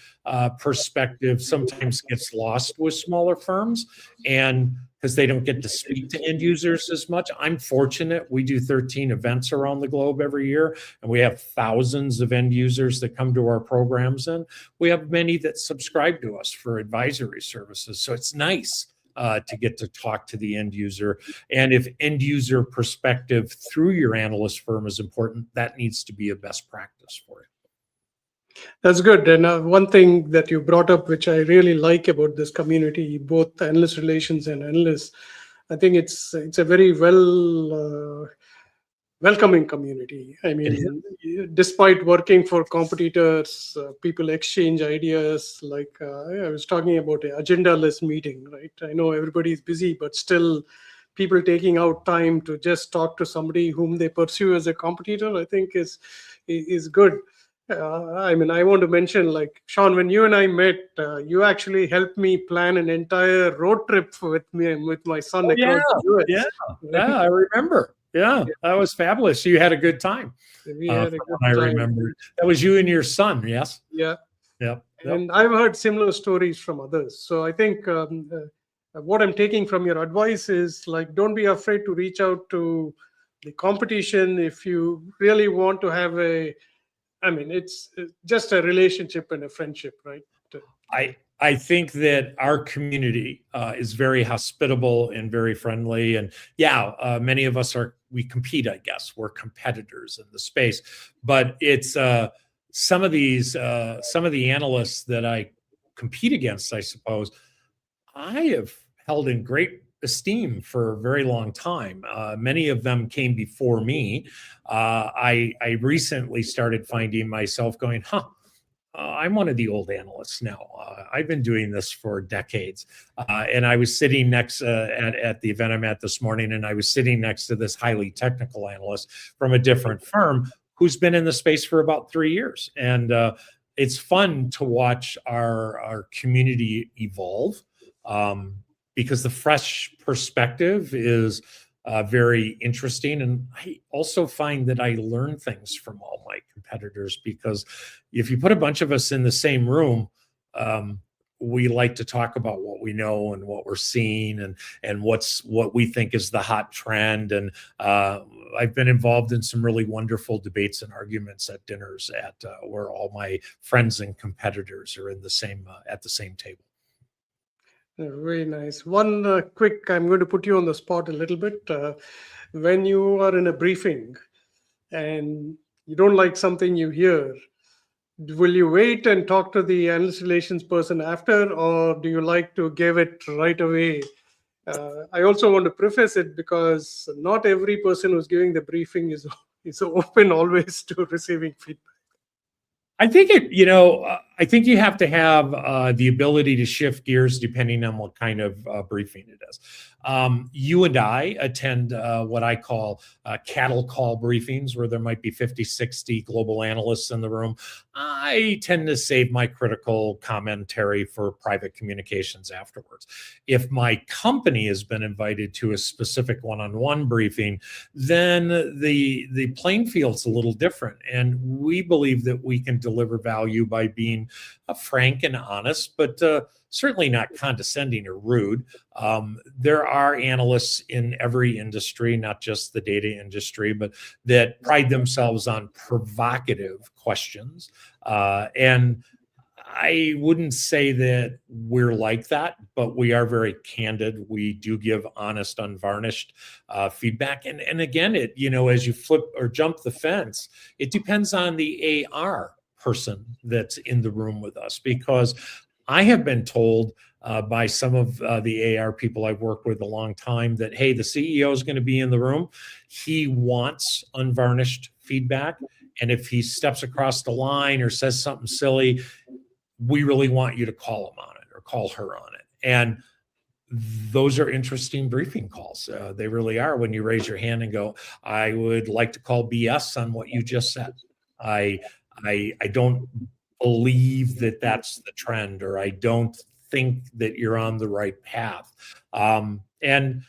Speaker 3: perspective sometimes gets lost with smaller firms, and because they don't get to speak to end users as much. I'm fortunate. We do 13 events around the globe every year, and we have thousands of end users that come to our programs, and we have many that subscribe to us for advisory services. So it's nice to get to talk to the end user. And if end user perspective through your analyst firm is important, that needs to be a best practice for you.
Speaker 1: That's good. And one thing that you brought up, which I really like about this community, both analyst relations and analysts, I think it's a very welcoming community. I mean, despite working for competitors, people exchange ideas. Like I was talking about an agenda-less meeting, right? I know everybody's busy, but still people taking out time to just talk to somebody whom they pursue as a competitor, I think is good. I mean, I want to mention, like, Shawn, when you and I met, you actually helped me plan an entire road trip with me and with my son across the US.
Speaker 3: Yeah, I remember. Yeah, that was fabulous. You had a good time.
Speaker 1: We had a good
Speaker 3: I
Speaker 1: time.
Speaker 3: remember. That was you and your son, yes?
Speaker 1: Yeah.
Speaker 3: Yep.
Speaker 1: And I've heard similar stories from others. So I think what I'm taking from your advice is, like, don't be afraid to reach out to the competition if you really want to have it's just a relationship and a friendship, right?
Speaker 3: I think that our community is very hospitable and very friendly. And many of us we compete, I guess. We're competitors in the space. But it's some of the analysts that I compete against, I suppose, I have held in great esteem for a very long time. Many of them came before me. I recently started finding myself going, I'm one of the old analysts now. I've been doing this for decades. And I was sitting next at the event I'm at this morning, and I was sitting next to this highly technical analyst from a different firm who's been in the space for about 3 years. And it's fun to watch our community evolve. Because the fresh perspective is very interesting. And I also find that I learn things from all my competitors, because if you put a bunch of us in the same room, we like to talk about what we know and what we're seeing and what we think is the hot trend. And I've been involved in some really wonderful debates and arguments at dinners where all my friends and competitors are in at the same table.
Speaker 1: Very nice. One quick, I'm going to put you on the spot a little bit. When you are in a briefing and you don't like something you hear, will you wait and talk to the analyst relations person after, or do you like to give it right away? I also want to preface it because not every person who's giving the briefing is open always to receiving feedback.
Speaker 3: I think I think you have to have the ability to shift gears depending on what kind of briefing it is. You and I attend what I call cattle call briefings, where there might be 50, 60 global analysts in the room. I tend to save my critical commentary for private communications afterwards. If my company has been invited to a specific one-on-one briefing, then the playing field's a little different. And we believe that we can deliver value by being frank and honest, but certainly not condescending or rude. There are analysts in every industry, not just the data industry, but that pride themselves on provocative questions. And I wouldn't say that we're like that, but we are very candid. We do give honest, unvarnished feedback. And again, as you flip or jump the fence, it depends on the AR person that's in the room with us, because I have been told by some of the AR people I've worked with a long time that, hey, the CEO is going to be in the room. He wants unvarnished feedback. And if he steps across the line or says something silly, we really want you to call him on it or call her on it. And those are interesting briefing calls. They really are, when you raise your hand and go, I would like to call BS on what you just said. I don't believe that that's the trend, or I don't think that you're on the right path. And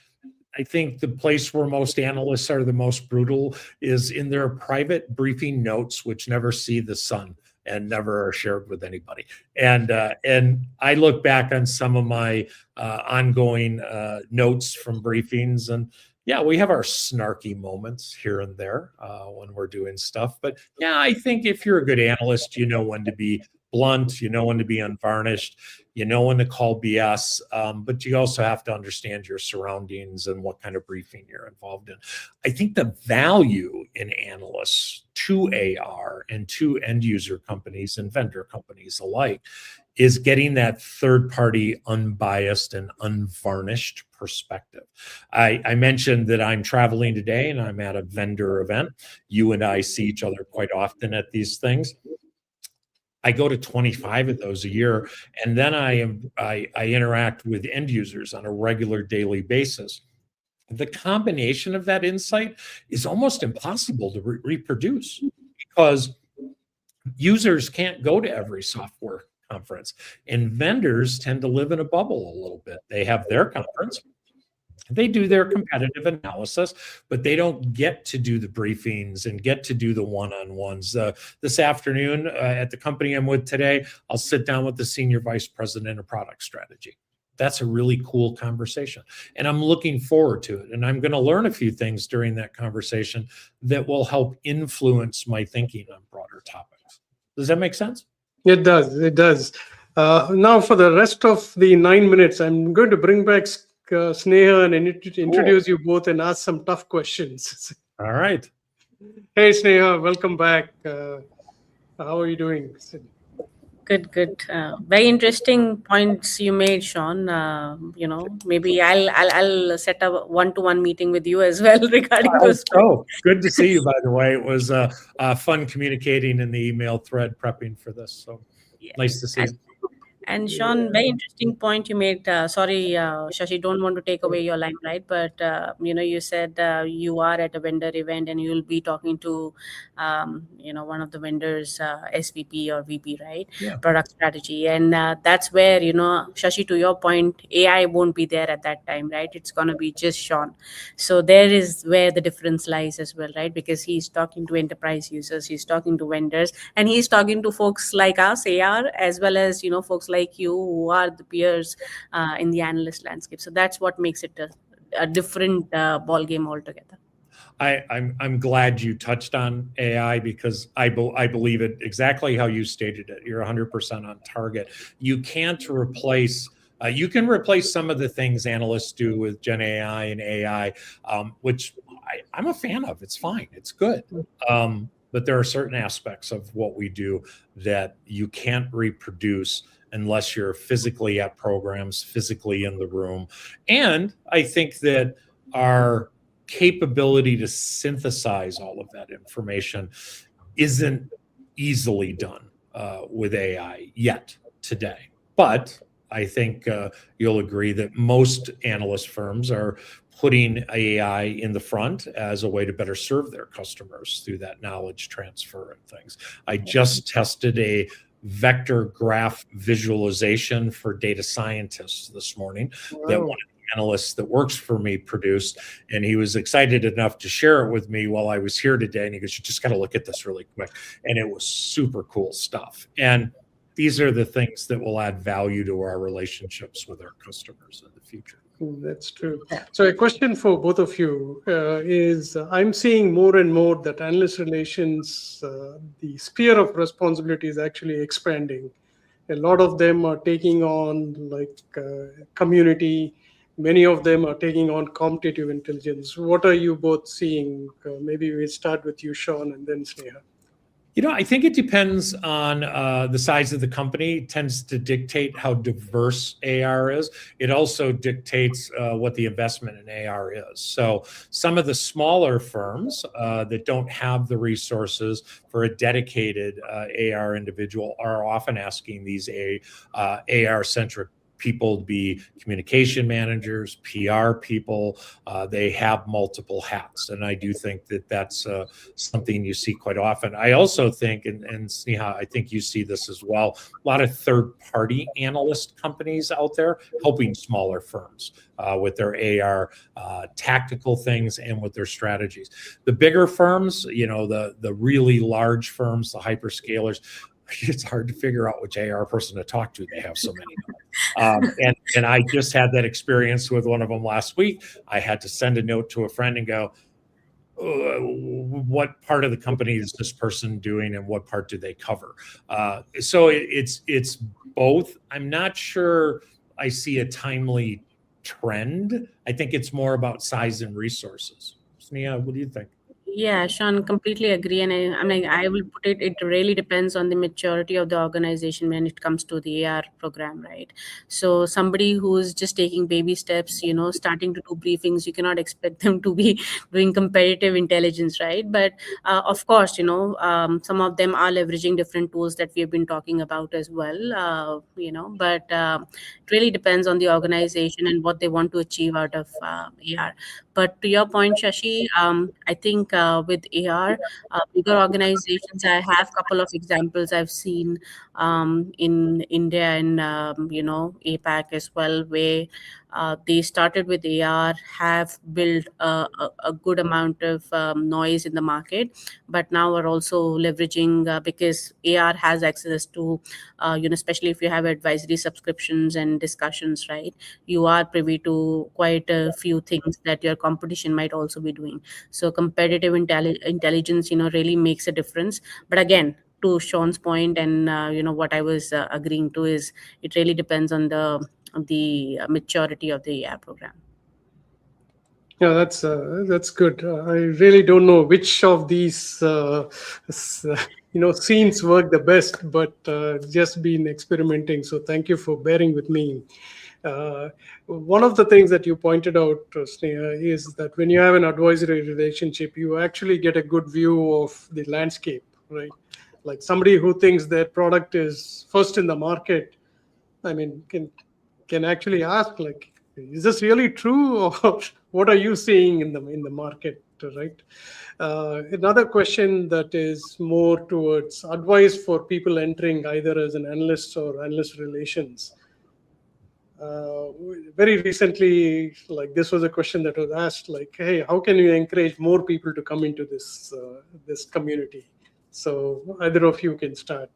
Speaker 3: I think the place where most analysts are the most brutal is in their private briefing notes, which never see the sun and never are shared with anybody. And I look back on some of my ongoing notes from briefings, and yeah, we have our snarky moments here and there when we're doing stuff. But yeah, I think if you're a good analyst, you know when to be blunt, you know when to be unvarnished, you know when to call BS, but you also have to understand your surroundings and what kind of briefing you're involved in. I think the value in analysts to AR and to end user companies and vendor companies alike is getting that third party, unbiased and unvarnished perspective. I mentioned that I'm traveling today and I'm at a vendor event. You and I see each other quite often at these things. I go to 25 of those a year, and then I interact with end users on a regular daily basis. The combination of that insight is almost impossible to reproduce, because users can't go to every software conference, and vendors tend to live in a bubble a little bit. They have their conference, they do their competitive analysis, but they don't get to do the briefings and get to do the one-on-ones. This afternoon at the company I'm with today, I'll sit down with the senior vice president of product strategy. That's a really cool conversation, and I'm looking forward to it. And I'm going to learn a few things during that conversation that will help influence my thinking on broader topics. Does that make sense?
Speaker 1: It does. It does. Now, for the rest of the 9 minutes, I'm going to bring back Sneha and introduce you both and ask some tough questions.
Speaker 3: All right.
Speaker 1: Hey, Sneha, welcome back. How are you doing?
Speaker 2: Good. Very interesting points you made, Shawn. Maybe I'll set a one-to-one meeting with you as well regarding those.
Speaker 3: Oh, good to see you, by the way. It was fun communicating in the email thread prepping for this. So
Speaker 2: Yeah.
Speaker 3: nice to see you.
Speaker 2: And Shawn, very interesting point you made. Sorry, Shashi, don't want to take away your limelight, but you said you are at a vendor event and you'll be talking to, one of the vendors, SVP or VP, right?
Speaker 3: Yeah.
Speaker 2: Product strategy, and that's where Shashi, to your point, AI won't be there at that time, right? It's gonna be just Shawn. So there is where the difference lies as well, right? Because he's talking to enterprise users, he's talking to vendors, and he's talking to folks like us, AR, as well as folks like you who are the peers in the analyst landscape. So that's what makes it a different ball game altogether.
Speaker 3: I'm glad you touched on AI, because I believe it exactly how you stated it. You're 100% on target. You can't replace. You can replace some of the things analysts do with Gen AI and AI, which I'm a fan of. It's fine. It's good. But there are certain aspects of what we do that you can't reproduce unless you're physically at programs, physically in the room. And I think that our capability to synthesize all of that information isn't easily done with AI yet today. But I think you'll agree that most analyst firms are putting AI in the front as a way to better serve their customers through that knowledge transfer and things. I just tested a vector graph visualization for data scientists this morning. Wow. That one of the analysts that works for me produced, and he was excited enough to share it with me while I was here today. And he goes, "You just got to look at this really quick." And it was super cool stuff. And these are the things that will add value to our relationships with our customers in the future.
Speaker 1: That's true. So a question for both of you is, I'm seeing more and more that analyst relations, the sphere of responsibility is actually expanding. A lot of them are taking on community. Many of them are taking on competitive intelligence. What are you both seeing? Maybe we'll start with you, Shawn, and then Sneha.
Speaker 3: I think it depends on the size of the company. It tends to dictate how diverse AR is. It also dictates what the investment in AR is. So some of the smaller firms that don't have the resources for a dedicated AR individual are often asking these AR-centric people to be communication managers, PR people. They have multiple hats. And I do think that that's something you see quite often. I also think, and Sneha, I think you see this as well, a lot of third-party analyst companies out there helping smaller firms with their AR tactical things and with their strategies. The bigger firms, the really large firms, the hyperscalers, it's hard to figure out which AR person to talk to. They have so many of them. And I just had that experience with one of them last week. I had to send a note to a friend and go, what part of the company is this person doing and what part do they cover? So it's both. I'm not sure I see a timely trend. I think it's more about size and resources. Sneha, what do you think?
Speaker 2: Yeah, Sean, completely agree. And I will put it, it really depends on the maturity of the organization when it comes to the AR program, right? So somebody who's just taking baby steps, starting to do briefings, you cannot expect them to be doing competitive intelligence, right? But of course, some of them are leveraging different tools that we have been talking about as well, but it really depends on the organization and what they want to achieve out of AR. But to your point, Shashi, I think with AR, bigger organizations, I have a couple of examples I've seen in India and APAC as well, where they started with AR, have built a good amount of noise in the market, but now are also leveraging because AR has access to, especially if you have advisory subscriptions and discussions, right? You are privy to quite a few things that your competition might also be doing. So competitive intelligence, really makes a difference. But again, to Sean's point, and what I was agreeing to is it really depends on the maturity of the AR program.
Speaker 1: Yeah, that's good. I really don't know which of these scenes work the best, but just been experimenting. So thank you for bearing with me. One of the things that you pointed out, Sneha, is that when you have an advisory relationship, you actually get a good view of the landscape, right? Like somebody who thinks their product is first in the market, I mean, can actually ask, like, is this really true, or what are you seeing in the market, right? Another question that is more towards advice for people entering either as an analyst or analyst relations. Very recently, like, this was a question that was asked, like, hey, how can you encourage more people to come into this community? So either of you can start.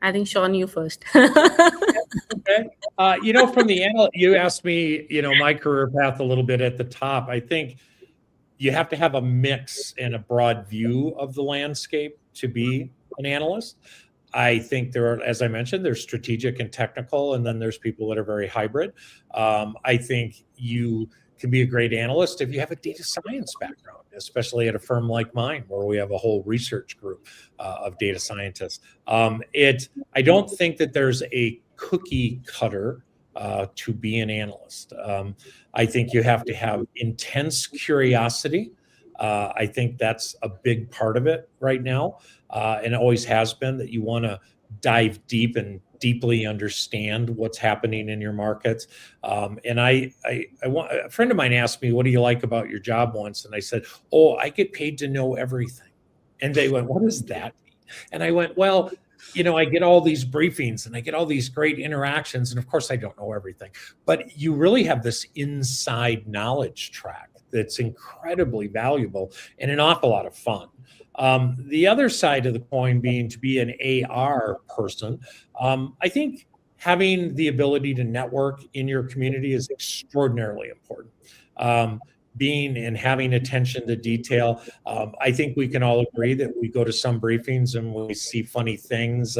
Speaker 2: I think Sean, you first.
Speaker 3: Okay. From the analyst, you asked me, my career path a little bit at the top. I think you have to have a mix and a broad view of the landscape to be an analyst. I think there are, as I mentioned, there's strategic and technical, and then there's people that are very hybrid. I think you can be a great analyst if you have a data science background, especially at a firm like mine, where we have a whole research group of data scientists. I don't think that there's a cookie cutter to be an analyst. I think you have to have intense curiosity. I think that's a big part of it right now, and it always has been, that you want to dive deep and deeply understand what's happening in your markets. And I want, a friend of mine asked me, what do you like about your job once? And I said, oh, I get paid to know everything. And they went, what does that mean? And I went, well, I get all these briefings and I get all these great interactions. And of course, I don't know everything, but you really have this inside knowledge track that's incredibly valuable and an awful lot of fun. The other side of the coin being to be an AR person, I think having the ability to network in your community is extraordinarily important. being and having attention to detail. I think we can all agree that we go to some briefings and we see funny things,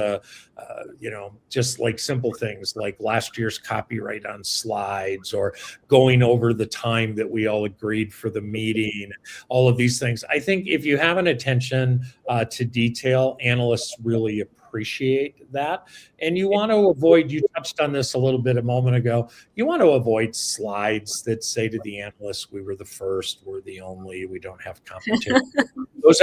Speaker 3: just like simple things like last year's copyright on slides or going over the time that we all agreed for the meeting, all of these things. I think if you have an attention to detail, analysts really appreciate that. And you want to avoid, you touched on this a little bit a moment ago, you want to avoid slides that say to the analysts, we were the first, we're the only, we don't have competition. Those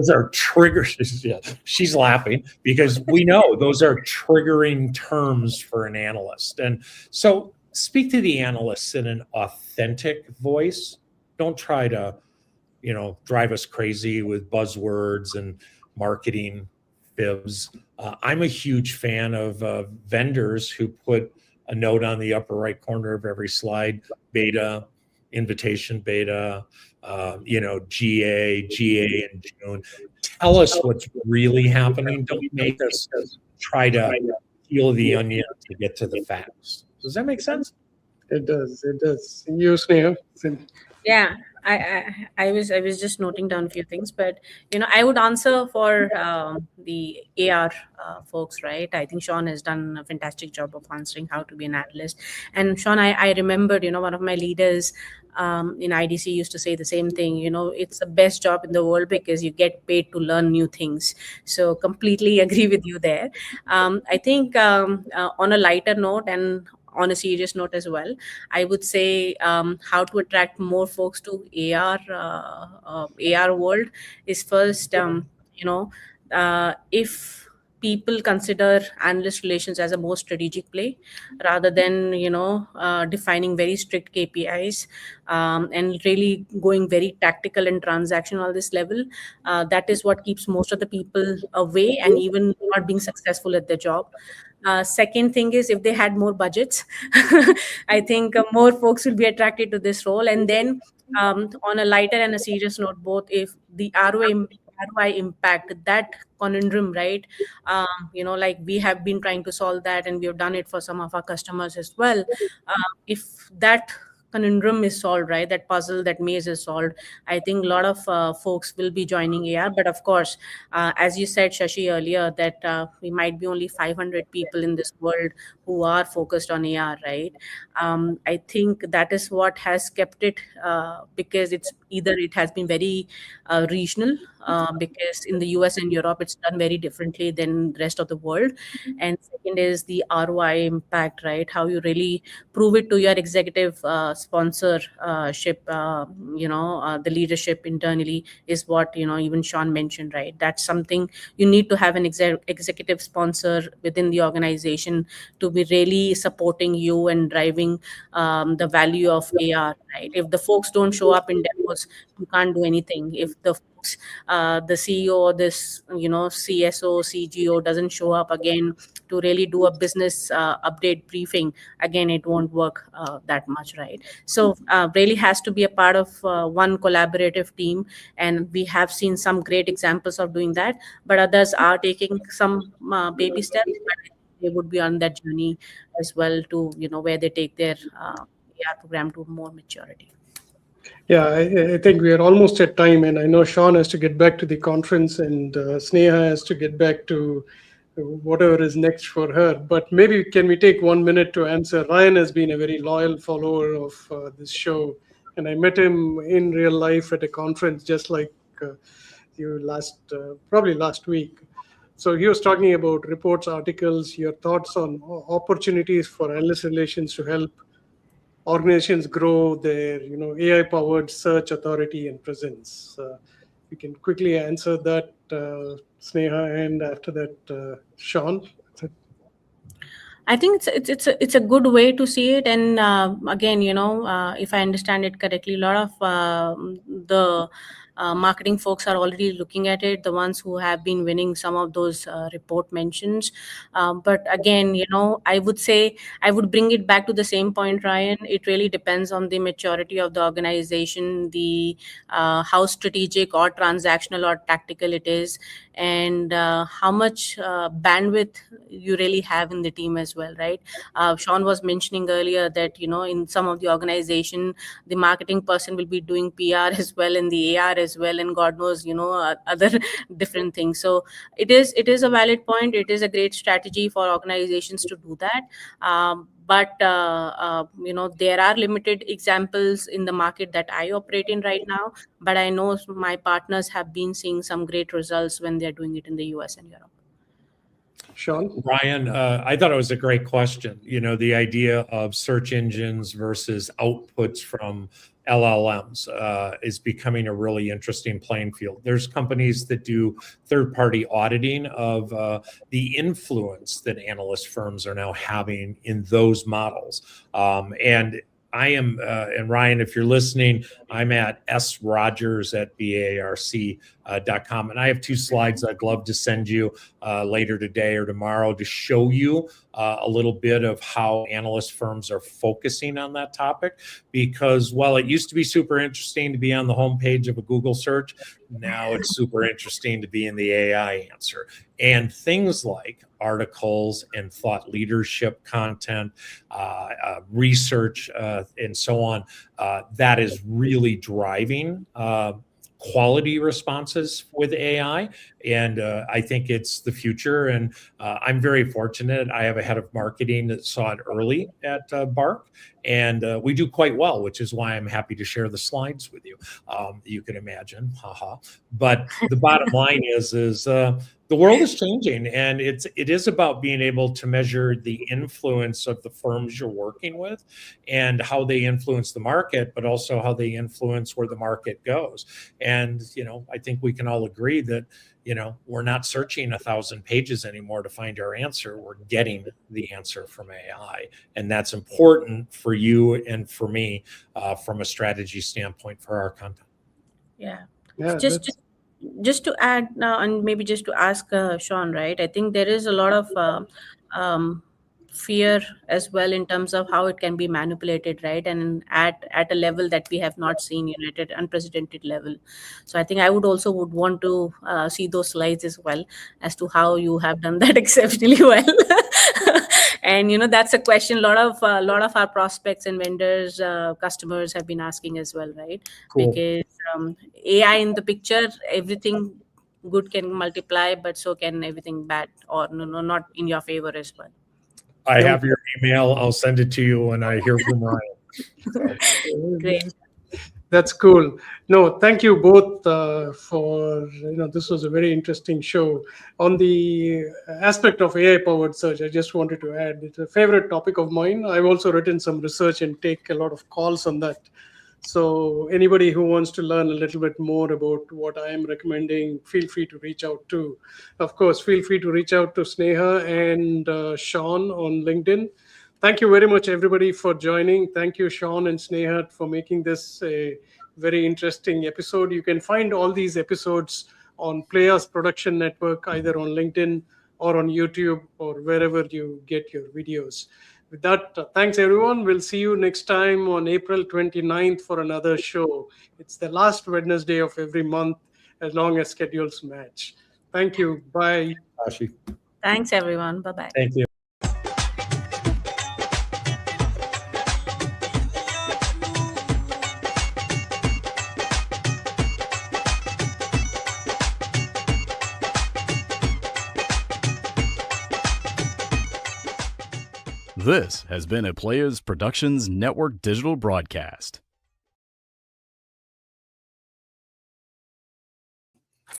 Speaker 3: are triggers. Yeah, she's laughing because we know those are triggering terms for an analyst. And so speak to the analysts in an authentic voice. Don't try to, drive us crazy with buzzwords and marketing fibs. I'm a huge fan of vendors who put a note on the upper right corner of every slide, beta, invitation beta, GA in June. Tell us what's really happening. Don't make us try to peel the onion to get to the facts. Does that make sense?
Speaker 1: It does. It does. You, Sneha?
Speaker 2: Yeah, I was just noting down a few things, but I would answer for the AR folks, right? I think Shawn has done a fantastic job of answering how to be an analyst. And Shawn, I remembered, one of my leaders in IDC used to say the same thing. It's the best job in the world because you get paid to learn new things. So completely agree with you there. I think on a lighter note and on a serious note as well, I would say how to attract more folks to AR world is first, if people consider analyst relations as a more strategic play rather than defining very strict KPIs, and really going very tactical and transactional at this level, that is what keeps most of the people away and even not being successful at their job. Second thing is, if they had more budgets, I think more folks will be attracted to this role. And then on a lighter and a serious note, both, if the ROI impact, that conundrum, right? Like we have been trying to solve that, and we have done it for some of our customers as well. If that conundrum is solved, right, that puzzle, that maze is solved, I think a lot of folks will be joining AR. But of course, as you said, Shashi, earlier, that we might be only 500 people in this world who are focused on AR, right? I think that is what has kept it, because it's either it has been very regional, because in the US and Europe it's done very differently than the rest of the world. And second is the ROI impact, right? How you really prove it to your executive sponsorship, the leadership internally is what, even Shawn mentioned, right? That's something you need to have an executive sponsor within the organization to be really supporting you and driving the value of AR, right? If the folks don't show up in demos, you can't do anything. If the folks, the CEO or this, CSO, CGO doesn't show up again to really do a business update briefing, again, it won't work that much, right? So really has to be a part of one collaborative team. And we have seen some great examples of doing that, but others are taking some baby steps, but they would be on that journey as well to, where they take their AR program to more maturity.
Speaker 1: Yeah, I think we are almost at time, and I know Shawn has to get back to the conference, and Sneha has to get back to whatever is next for her. But maybe can we take 1 minute to answer? Ryan has been a very loyal follower of this show, and I met him in real life at a conference just like you probably last week. So he was talking about reports, articles, your thoughts on opportunities for analyst relations to help organizations grow their AI powered search authority and presence. We can quickly answer that, Sneha, and after that, Shawn.
Speaker 2: I think it's a good way to see it. And again, if I understand it correctly, a lot of the Marketing folks are already looking at it, the ones who have been winning some of those report mentions. But again, I would say I would bring it back to the same point, Ryan. It really depends on the maturity of the organization, the how strategic or transactional or tactical it is, and how much bandwidth you really have in the team as well, right? Shawn was mentioning earlier that in some of the organization, the marketing person will be doing PR as well, and the AR as well, and God knows other different things. So it is a valid point. It is a great strategy for organizations to do that. But there are limited examples in the market that I operate in right now. But I know my partners have been seeing some great results when they're doing it in the US and Europe.
Speaker 1: Shawn?
Speaker 3: Ryan, I thought it was a great question. The idea of search engines versus outputs from LLMs is becoming a really interesting playing field. There's companies that do third-party auditing of the influence that analyst firms are now having in those models. And I am, and Ryan, if you're listening, I'm at srogers@barc.com. And I have 2 slides I'd love to send you later today or tomorrow to show you a little bit of how analyst firms are focusing on that topic. Because while it used to be super interesting to be on the homepage of a Google search, now it's super interesting to be in the AI answer. And things like articles and thought leadership content, research, and so on, that is really driving quality responses with AI. And I think it's the future. And I'm very fortunate. I have a head of marketing that saw it early at BARC. And we do quite well, which is why I'm happy to share the slides with you. You can imagine, haha. But the bottom line is the world is changing, and it is about being able to measure the influence of the firms you're working with and how they influence the market, but also how they influence where the market goes. And, I think we can all agree that, we're not searching 1,000 pages anymore to find our answer. We're getting the answer from AI. And that's important for you and for me from a strategy standpoint for our content.
Speaker 2: Yeah.
Speaker 1: Yeah,
Speaker 2: Just to add now, and maybe just to ask Shawn, right? I think there is a lot of fear as well in terms of how it can be manipulated, right? And at a level that we have not seen, at an unprecedented level. So I think I would want to see those slides as well as to how you have done that exceptionally well. And that's a question a lot of our prospects and vendors, customers have been asking as well, right?
Speaker 3: Cool.
Speaker 2: Because AI in the picture, everything good can multiply, but so can everything bad, or no, not in your favor as well.
Speaker 3: I have your email. I'll send it to you when I hear from Ryan. So.
Speaker 2: Great.
Speaker 1: That's cool. No, thank you both for, this was a very interesting show. On the aspect of AI-powered search, I just wanted to add, it's a favorite topic of mine. I've also written some research and take a lot of calls on that. So anybody who wants to learn a little bit more about what I am recommending, feel free to reach out to. Of course, feel free to reach out to Sneha and Shawn on LinkedIn. Thank you very much, everybody, for joining. Thank you, Shawn and Sneha, for making this a very interesting episode. You can find all these episodes on Players Production Network, either on LinkedIn or on YouTube or wherever you get your videos. With that, thanks, everyone. We'll see you next time on April 29th for another show. It's the last Wednesday of every month, as long as schedules match. Thank you. Bye.
Speaker 3: Shashi.
Speaker 2: Thanks, everyone. Bye-bye.
Speaker 3: Thank you.
Speaker 4: This has been a Players Productions Network digital broadcast.